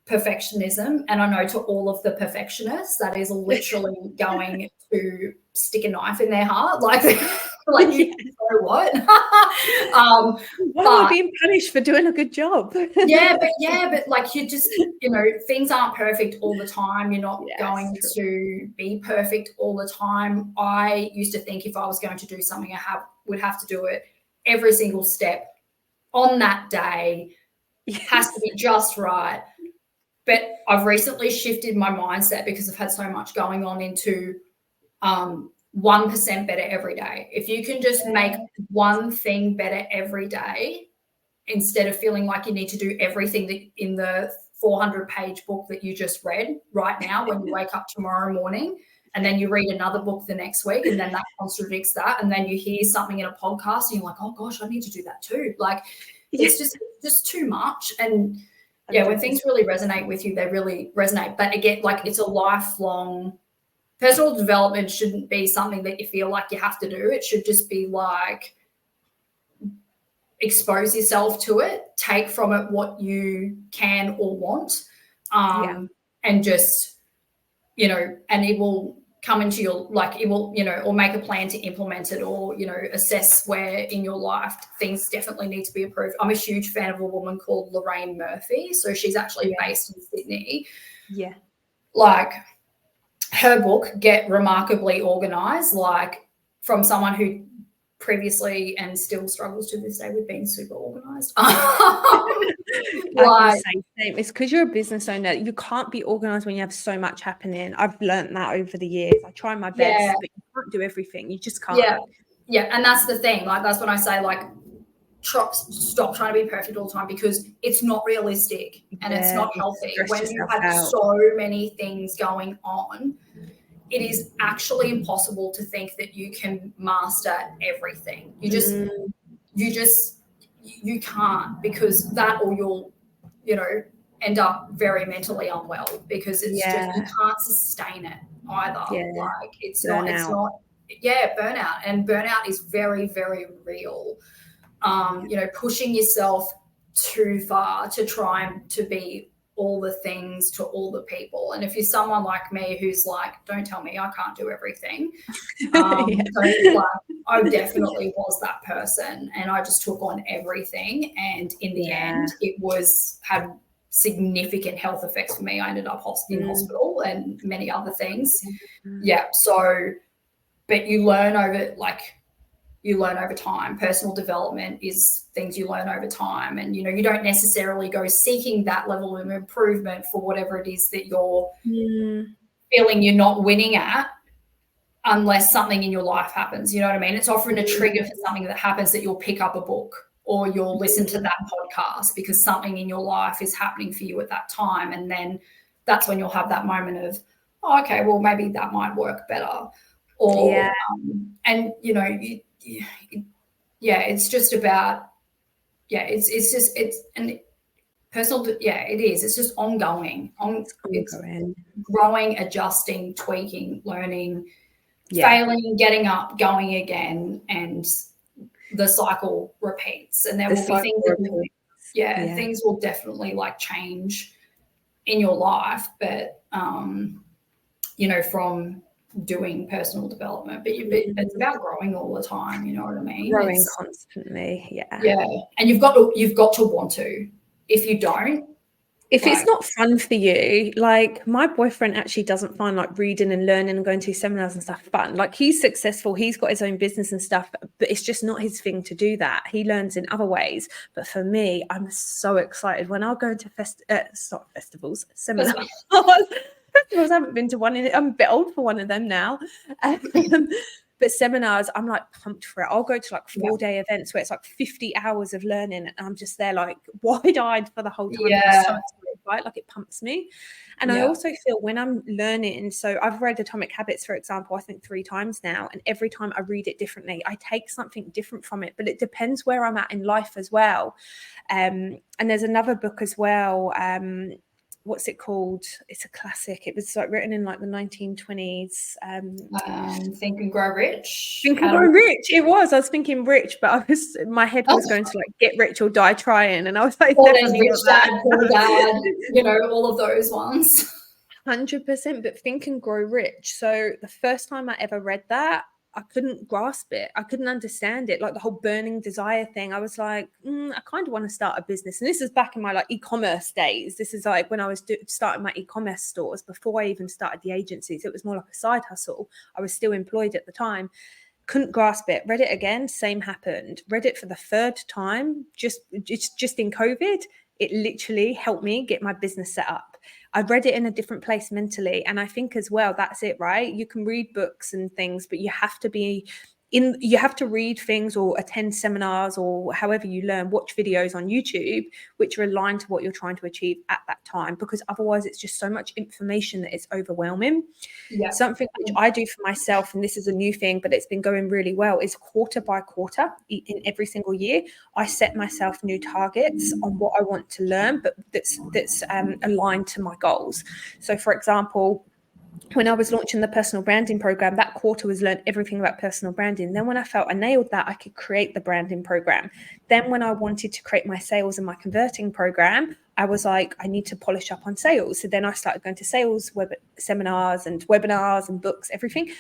perfectionism. And I know, to all of the perfectionists, that is literally going to stick a knife in their heart. Like you know what? We're being punished for doing a good job. but like, you just, things aren't perfect all the time. You're not going to be perfect all the time. I used to think if I was going to do something, would have to do it every single step on that day. Has to be just right. But I've recently shifted my mindset, because I've had so much going on, into 1% better every day. If you can just make one thing better every day, instead of feeling like you need to do everything that in the 400-page book that you just read right now when you wake up tomorrow morning, and then you read another book the next week, and then that contradicts that, and then you hear something in a podcast and you're like, oh gosh, I need to do that too. Like, it's just too much. And when things really resonate with you, they really resonate. But again, like, it's a lifelong personal development shouldn't be something that you feel like you have to do. It should just be like, expose yourself to it, take from it what you can or want, and just, you know, and it will come into your, like, it will, you know, or make a plan to implement it, or, you know, assess where in your life things definitely need to be improved. I'm a huge fan of a woman called Lorraine Murphy. So she's actually based in Sydney. Yeah. Like, her book, Get Remarkably Organized, like, from someone who previously and still struggles to this day with being super organized. I can say same. It's because you're a business owner. You can't be organized when you have so much happening. I've learned that over the years. I try my best, but you can't do everything. You just can't. Yeah. And that's the thing. Like, that's when I say, like, stop trying to be perfect all the time, because it's not realistic and it's not healthy. When you have so many things going on, it is actually impossible to think that you can master everything. You can't, because that, or you'll, you know, end up very mentally unwell, because it's just, you can't sustain it either. Like, burnout. And burnout is very, very real. You know, pushing yourself too far to try and to be all the things to all the people. And if you're someone like me who's like, don't tell me I can't do everything, I definitely was that person, and I just took on everything, and in the end it had significant health effects for me. I ended up in hospital and many other things. So, but you learn over time. Personal development is things you learn over time. And, you know, you don't necessarily go seeking that level of improvement for whatever it is that you're feeling you're not winning at, unless something in your life happens. You know what I mean? It's often a trigger for something that happens, that you'll pick up a book or you'll listen to that podcast because something in your life is happening for you at that time. And then that's when you'll have that moment of, oh, okay, well, maybe that might work better. Or, and, you know, it's just about, it's just ongoing, it's growing, adjusting, tweaking, learning, failing, getting up, going again, and the cycle repeats. And there will be things things will definitely like change in your life, but you know, from doing personal development, but it's about growing all the time. You know what I mean? Growing constantly. And you've got to want to. If you don't, if it's not fun for you, like my boyfriend actually doesn't find like reading and learning and going to seminars and stuff fun. Like, he's successful, he's got his own business and stuff, but it's just not his thing to do that. He learns in other ways. But for me, I'm so excited when I'll go to seminars. Festivals, I haven't been to one. I'm a bit old for one of them now. But seminars, I'm like pumped for it. I'll go to like 4-day events where it's like 50 hours of learning, and I'm just there like wide-eyed for the whole time. Right? Like, it pumps me. And I also feel when I'm learning, so I've read Atomic Habits, for example, I think 3 times now, and every time I read it differently, I take something different from it, but it depends where I'm at in life as well. And there's another book as well. What's it called? It's a classic. It was like written in like the 1920s. Think and Grow Rich. Think and Grow Rich. It was. I was thinking rich, but my head was going to like Get Rich or Die Trying, and I was like, definitely Rich Dad, Poor Dad. You know, all of those ones. 100%. But Think and Grow Rich. So the first time I ever read that, I couldn't grasp it. I couldn't understand it. Like the whole burning desire thing. I was like, I kind of want to start a business. And this is back in my like e-commerce days. This is like when I was starting my e-commerce stores before I even started the agencies. It was more like a side hustle. I was still employed at the time. Couldn't grasp it. Read it again. Same happened. Read it for the 3rd time. Just in COVID. It literally helped me get my business set up. I read it in a different place mentally. And I think as well, that's it, right? You can read books and things, but you have to read things or attend seminars or however you learn, watch videos on YouTube, which are aligned to what you're trying to achieve at that time, because otherwise it's just so much information that it's overwhelming. Something which I do for myself, and this is a new thing, but it's been going really well, is quarter by quarter in every single year. I set myself new targets on what I want to learn, but that's aligned to my goals. So for example, when I was launching the personal branding program, that quarter was learn everything about personal branding. Then when I felt I nailed that, I could create the branding program. Then when I wanted to create my sales and my converting program, I was like, I need to polish up on sales. So then I started going to sales seminars and webinars and books, everything.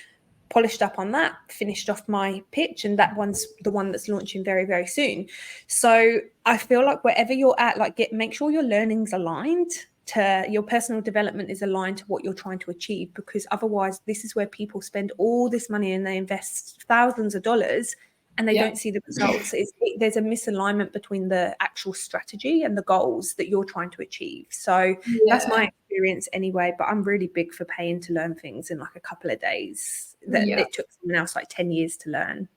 Polished up on that, finished off my pitch, and that one's the one that's launching very, very soon. So I feel like wherever you're at, like make sure your learning's aligned to your personal development is aligned to what you're trying to achieve, because otherwise this is where people spend all this money and they invest thousands of dollars and they don't see the results. There's a misalignment between the actual strategy and the goals that you're trying to achieve. So that's my experience anyway, but I'm really big for paying to learn things in like a couple of days that it took someone else like 10 years to learn.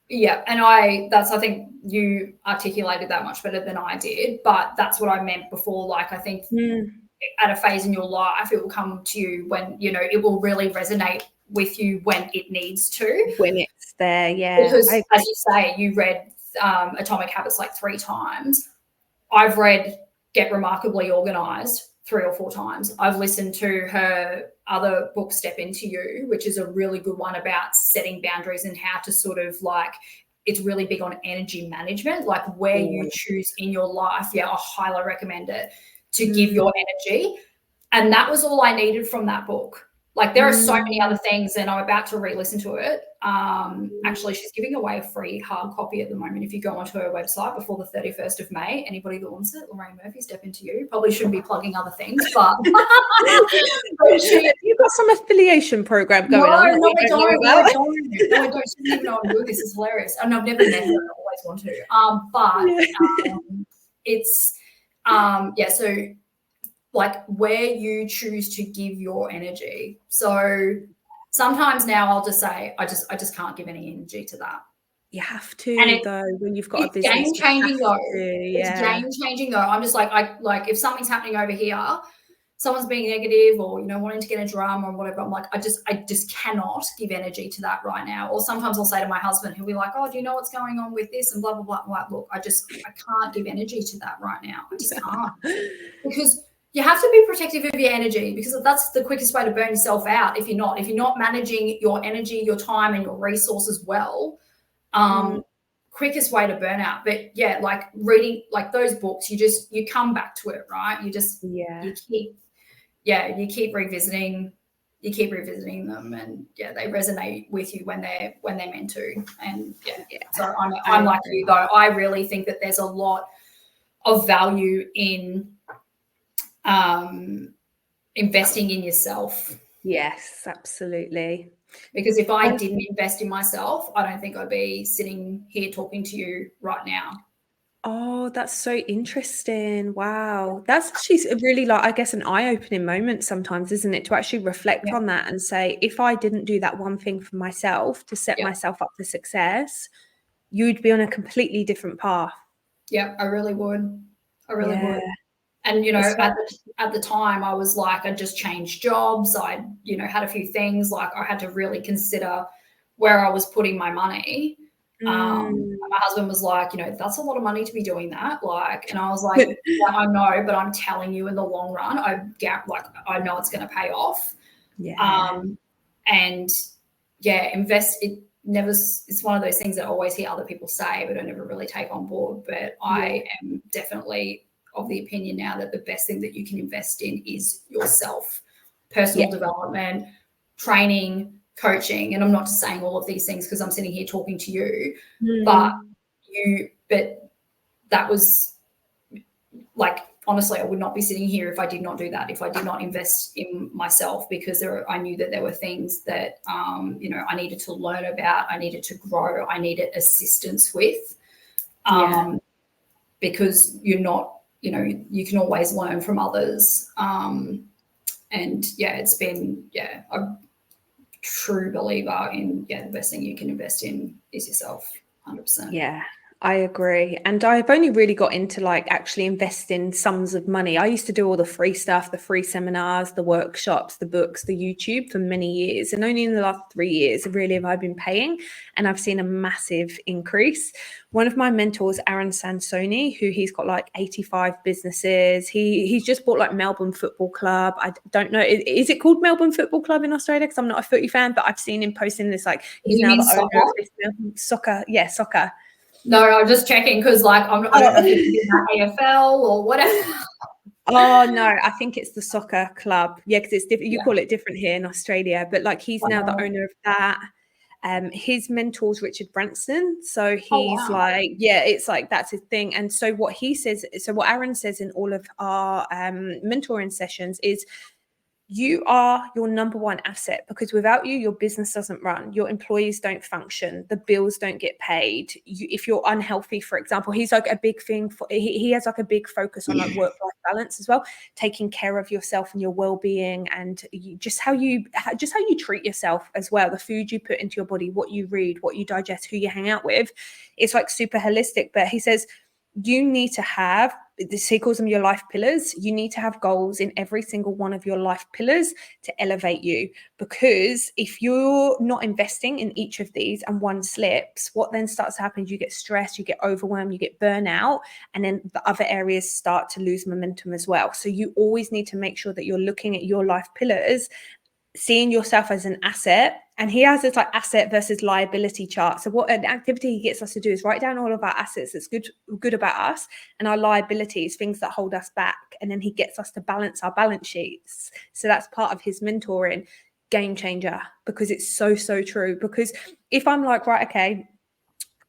Yeah, and I think you articulated that much better than I did, but that's what I meant before. Like, I think at a phase in your life, it will come to you when, you know, it will really resonate with you when it needs to. When it's there, yeah. Because as you say, you read Atomic Habits like 3 times. I've read Get Remarkably Organized 3 or 4 times. I've listened to her other book, Step Into You, which is a really good one about setting boundaries and how to sort of like, it's really big on energy management, like where you choose in your life. Yeah, I highly recommend it to give your energy. And that was all I needed from that book. Like, there are so many other things, and I'm about to re-listen to it. Actually, she's giving away a free hard copy at the moment if you go onto her website before the 31st of May. Anybody that wants it, Lorraine Murphy, Step Into You. Probably shouldn't be plugging other things, but you've got some affiliation program going on. No, I don't. No, I don't. She doesn't even know I'm doing this. Is hilarious. And I've never met her. I always want to. It's so like where you choose to give your energy. So sometimes now I'll just say, I just can't give any energy to that. You have to, though, when you've got a business. Game changing though. It's game changing though. I'm just like if something's happening over here, someone's being negative or, you know, wanting to get a drama or whatever, I'm like, I just cannot give energy to that right now. Or sometimes I'll say to my husband, he'll be like, oh, do you know what's going on with this and blah, blah, blah, blah. Look, I can't give energy to that right now. I just can't. Because you have to be protective of your energy, because that's the quickest way to burn yourself out. If you're not managing your energy, your time and your resources well, quickest way to burn out. But yeah, like reading like those books, you come back to it, right? You keep revisiting them, and they resonate with you when they're meant to. And so I'm like you though. I really think that there's a lot of value in investing in yourself. Yes, absolutely. Because if I didn't invest in myself, I don't think I'd be sitting here talking to you right now. Oh, that's so interesting. Wow. That's actually really, like, I guess, an eye-opening moment sometimes, isn't it? To actually reflect on that and say, if I didn't do that one thing for myself to set myself up for success, you'd be on a completely different path. Yeah, I really would. I really would. And, you know, at the time I was like, I just changed jobs. I, you know, had a few things, like I had to really consider where I was putting my money. My husband was like, you know, that's a lot of money to be doing that. Like, and I was like, yeah, I know, but I'm telling you in the long run, I know it's going to pay off. Invest it. It's one of those things that I always hear other people say, but I never really take on board. But I am definitely of the opinion now that the best thing that you can invest in is yourself, personal development, training, coaching. And I'm not just saying all of these things because I'm sitting here talking to you, but that was like, honestly, I would not be sitting here if I did not do that, if I did not invest in myself, because I knew that there were things that, you know, I needed to learn about, I needed to grow, I needed assistance with, because you're not, you know, you can always learn from others. It's been, a true believer in, the best thing you can invest in is yourself, 100%. Yeah, I agree. And I've only really got into like actually investing sums of money. I used to do all the free stuff, the free seminars, the workshops, the books, the YouTube for many years. And only in the last 3 years really have I been paying. And I've seen a massive increase. One of my mentors, Aaron Sansoni, who he's got like 85 businesses. He's just bought like Melbourne Football Club. I don't know. Is it called Melbourne Football Club in Australia? Because I'm not a footy fan, but I've seen him posting this like he's You now mean the owner soccer? of this soccer. Yeah, soccer. No, I'm just checking because, like, I don't know if it's AFL or whatever. Oh no, I think it's the soccer club. Yeah, because it's different. You call it different here in Australia, but like he's now the owner of that. His mentor's Richard Branson, so he's like, yeah, it's like that's his thing. And so what he says, so what Aaron says in all of our mentoring sessions is, you are your number one asset, because without you, your business doesn't run, your employees don't function, the bills don't get paid. If you're unhealthy, for example, he's like a big thing for, he has like a big focus on like work-life balance as well, taking care of yourself and your well-being, and just how you treat yourself as well, the food you put into your body, what you read, what you digest, who you hang out with. It's like super holistic. But he says you need to have this, he calls them your life pillars. You need to have goals in every single one of your life pillars to elevate you. Because if you're not investing in each of these and one slips, what then starts to happen is you get stressed, you get overwhelmed, you get burnout, and then the other areas start to lose momentum as well. So you always need to make sure that you're looking at your life pillars, seeing yourself as an asset. And he has this like asset versus liability chart. So what an activity he gets us to do is write down all of our assets that's good about us, and our liabilities, things that hold us back. And then he gets us to balance our balance sheets. So that's part of his mentoring. Game changer, because it's so true. Because if I'm like, right, okay,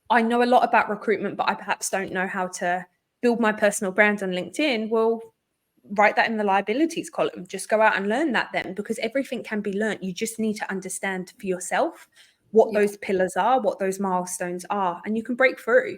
I know a lot about recruitment, but I perhaps don't know how to build my personal brand on LinkedIn. Well, write that in the liabilities column. Just go out and learn that then, because everything can be learned. You just need to understand for yourself what those pillars are, what those milestones are, and you can break through.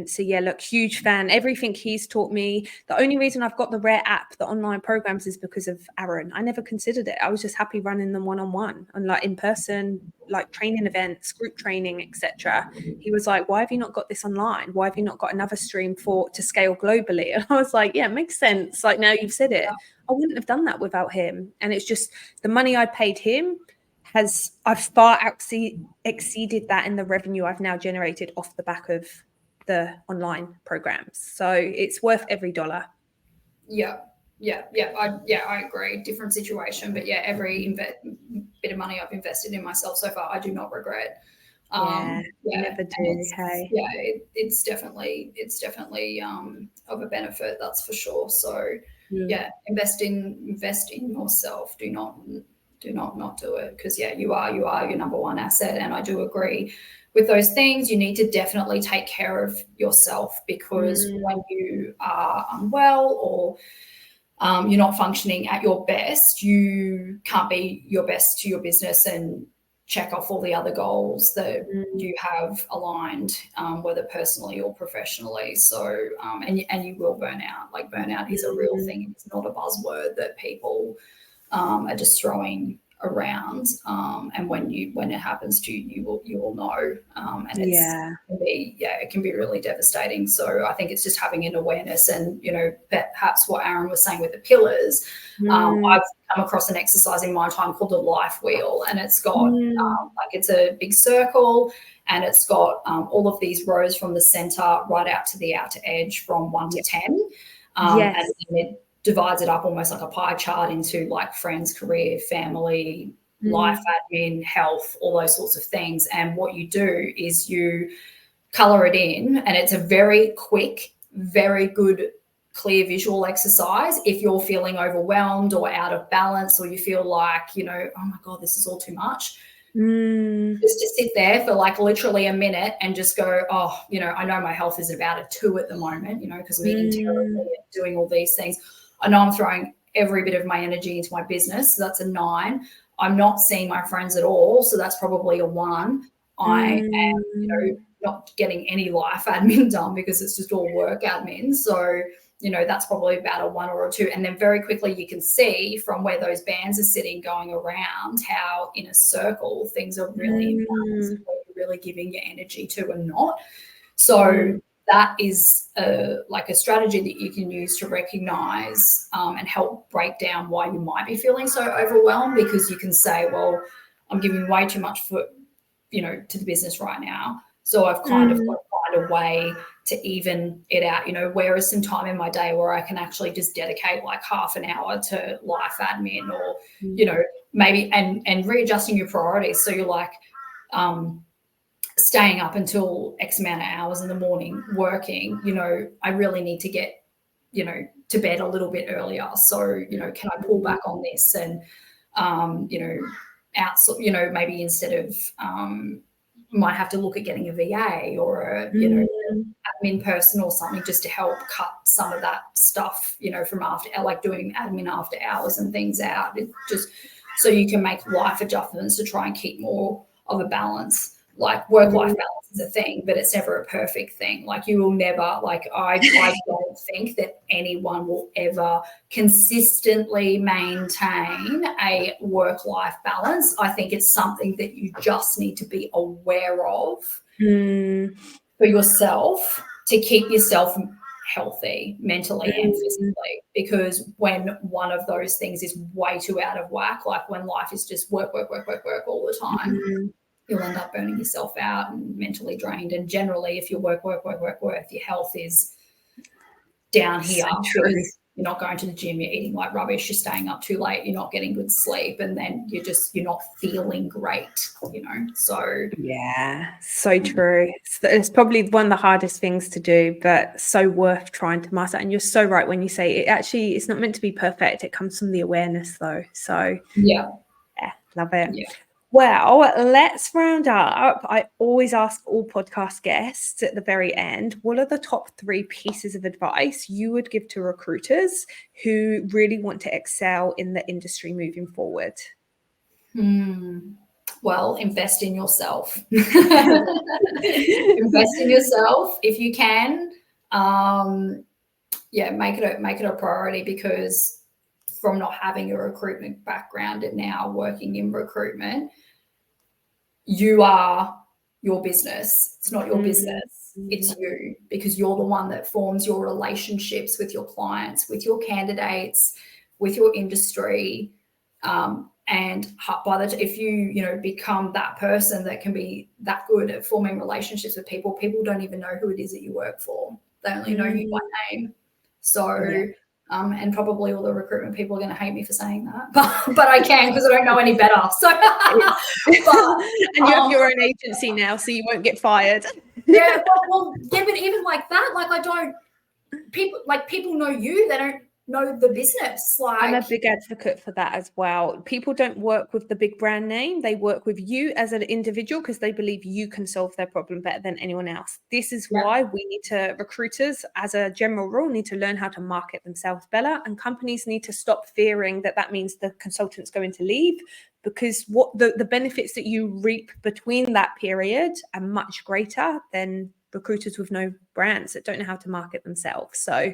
So yeah, look, huge fan. Everything he's taught me. The only reason I've got the Raire app, the online programs, is because of Aaron. I never considered it. I was just happy running them one-on-one and like in person, like training events, group training, etc. He was like, why have you not got this online? Why have you not got another stream to scale globally? And I was like, yeah, it makes sense. Like, now you've said it, I wouldn't have done that without him. And it's just the money I paid him I've far exceeded that in the revenue I've now generated off the back of the online programs. So it's worth every dollar. I agree. Different situation, but yeah, every bit of money I've invested in myself so far, I do not regret. Never do. Hey. Yeah, it's definitely of a benefit, that's for sure. So yeah, invest in yourself. Do not do it, because you are your number one asset. And I do agree with those things. You need to definitely take care of yourself, because when you are unwell or you're not functioning at your best, you can't be your best to your business and check off all the other goals that you have aligned, whether personally or professionally. So and you will burn out. Like, burnout is a real thing. It's not a buzzword that people are just throwing around, and when it happens to you, you will know, and it can be really devastating. So I think it's just having an awareness, and perhaps what Aaron was saying with the pillars. I've come across an exercise in my time called the life wheel, and it's got it's a big circle, and it's got all of these rows from the center right out to the outer edge from 1 to 10, and it divides it up almost like a pie chart into like friends, career, family, life admin, health, all those sorts of things. And what you do is you color it in, and it's a very quick, very good, clear visual exercise. If you're feeling overwhelmed or out of balance, or you feel like, oh my God, this is all too much, just to sit there for like literally a minute and just go, oh, I know my health is about a 2 at the moment, because I'm eating terribly and doing all these things. I know I'm throwing every bit of my energy into my business, so that's a 9. I'm not seeing my friends at all, so that's probably a 1. I am, not getting any life admin done, because it's just all work admin. So, that's probably about a 1 or a 2. And then very quickly you can see from where those bands are sitting going around how in a circle things are really imbalanced, what you're really giving your energy to and not. So that is like a strategy that you can use to recognize and help break down why you might be feeling so overwhelmed, because you can say, well, I'm giving way too much to the business right now. So I've kind of got to find a way to even it out, where is some time in my day where I can actually just dedicate like half an hour to life admin, or, maybe, and readjusting your priorities. So you're like, staying up until X amount of hours in the morning working, I really need to get, to bed a little bit earlier. So, can I pull back on this and, maybe instead of, might have to look at getting a VA or a, admin person or something, just to help cut some of that stuff, from after, like doing admin after hours and things out. It just so you can make life adjustments to try and keep more of a balance. Like work-life balance is a thing, but it's never a perfect thing. Like you will never, like I don't think that anyone will ever consistently maintain a work-life balance. I think it's something that you just need to be aware of for yourself to keep yourself healthy mentally and physically, because when one of those things is way too out of whack, like when life is just work all the time, you'll end up burning yourself out and mentally drained. And generally, if you work, your health is down here because you're not going to the gym, you're eating like rubbish, you're staying up too late, you're not getting good sleep, and then you're not feeling great, so. Yeah, so true. It's probably one of the hardest things to do, but so worth trying to master. And you're so right when you say it's not meant to be perfect. It comes from the awareness though. So yeah, love it. Yeah. Well, let's round up. I always ask all podcast guests at the very end, what are the top 3 pieces of advice you would give to recruiters who really want to excel in the industry moving forward? Well, invest in yourself. Invest in yourself if you can. Make it a priority, because from not having a recruitment background and now working in recruitment, you are your business. It's not your business. It's you, because you're the one that forms your relationships with your clients, with your candidates, with your industry. And if you become that person that can be that good at forming relationships with people, people don't even know who it is that you work for. They only know you by name. So, and probably all the recruitment people are going to hate me for saying that, but I can, because I don't know any better. So, and you have your own agency now, so you won't get fired. Yeah, but even like that, people know you. They don't know the business. Like, I'm a big advocate for that as well. People don't work with the big brand name. They work with you as an individual because they believe you can solve their problem better than anyone else. This is why recruiters, as a general rule, need to learn how to market themselves better, and companies need to stop fearing that means the consultant's going to leave, because what the benefits that you reap between that period are much greater than recruiters with no brands that don't know how to market themselves. So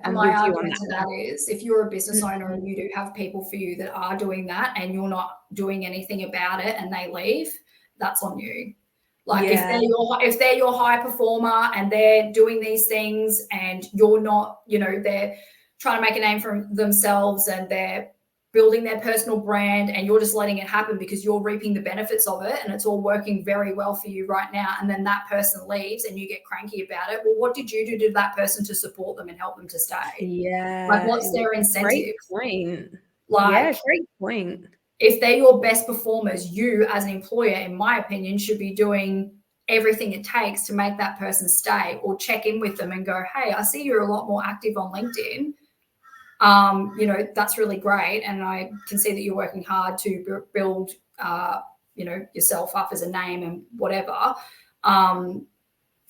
and my argument to that is, if you're a business owner and you do have people for you that are doing that and you're not doing anything about it and they leave, that's on you. Like if they're your high performer and they're doing these things and you're not, they're trying to make a name for themselves and they're building their personal brand, and you're just letting it happen because you're reaping the benefits of it and it's all working very well for you right now, and then that person leaves and you get cranky about it, well, what did you do to that person to support them and help them to stay? Like, what's their incentive? Great point. Great point. If they're your best performers, you as an employer, in my opinion, should be doing everything it takes to make that person stay, or check in with them and go, hey, I see you're a lot more active on LinkedIn. That's really great, and I can see that you're working hard to build yourself up as a name and whatever, and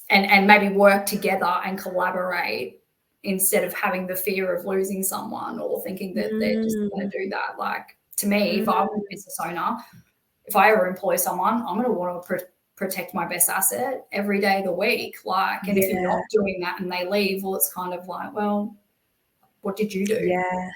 maybe work together and collaborate instead of having the fear of losing someone or thinking that they're just going to do that. Like, to me, if I'm a business owner, if I ever employ someone, I'm going to want to protect my best asset every day of the week. Like, and if you're not doing that and they leave, well, it's kind of like, well, what did you do? Yeah,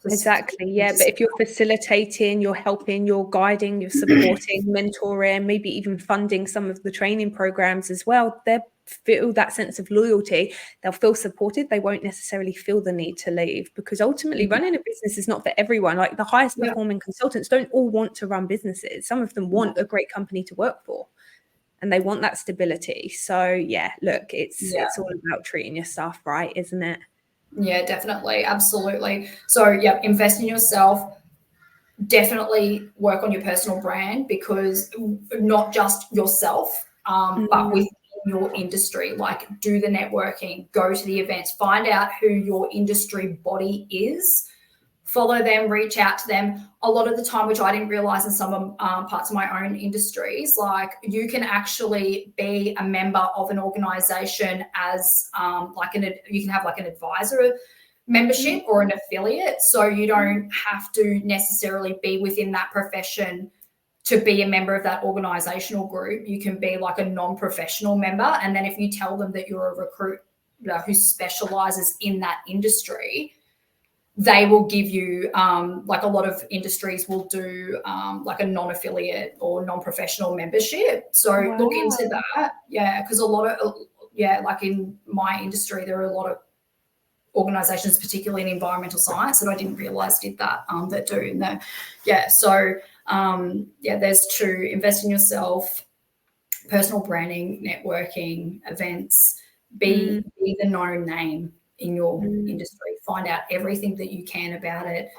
exactly. Yeah, but if you're facilitating, you're helping, you're guiding, you're supporting, mentoring, maybe even funding some of the training programs as well, they're feel that sense of loyalty, they'll feel supported. They won't necessarily feel the need to leave, because ultimately running a business is not for everyone. Like the highest performing consultants don't all want to run businesses. Some of them want a great company to work for, and they want that stability. So yeah, look, it's all about treating your staff right, isn't it? Yeah, definitely. Absolutely. So yeah, invest in yourself. Definitely work on your personal brand, because not just yourself, but within your industry. Like, do the networking, go to the events, find out who your industry body is, follow them, reach out to them. A lot of the time, which I didn't realize in some parts of my own industries, like you can actually be a member of an organization as you can have like an advisor membership or an affiliate. So you don't have to necessarily be within that profession to be a member of that organizational group. You can be like a non-professional member. And then if you tell them that you're a recruiter who specializes in that industry, they will give you, like a lot of industries will do like a non-affiliate or non-professional membership. So look into that. Yeah, because a lot of, like in my industry, there are a lot of organizations, particularly in environmental science, that I didn't realize did that, that do in there. Yeah, so there's two: invest in yourself, personal branding, networking, events, be the known name in your industry. Find out everything that you can about it.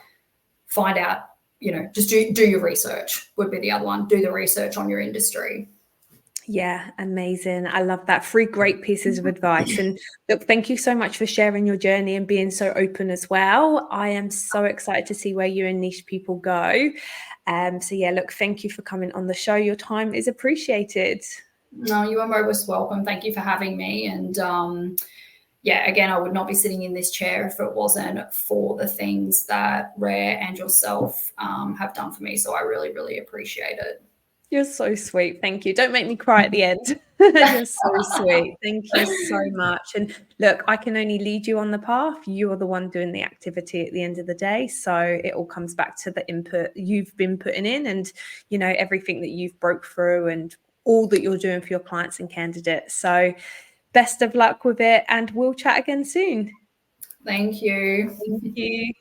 Find out, just do your research would be the other one. Do the research on your industry. Yeah, amazing. I love that. 3 great pieces of advice. And look, thank you so much for sharing your journey and being so open as well. I am so excited to see where you and Neish People go. So yeah, look, thank you for coming on the show. Your time is appreciated. No, you are most welcome. Thank you for having me. And again, I would not be sitting in this chair if it wasn't for the things that Raire and yourself have done for me. So I really, really appreciate it. You're so sweet. Thank you. Don't make me cry at the end. You're so sweet. Thank you so much. And look, I can only lead you on the path. You're the one doing the activity at the end of the day. So it all comes back to the input you've been putting in, and, everything that you've broke through and all that you're doing for your clients and candidates. So best of luck with it, and we'll chat again soon. Thank you. Thank you.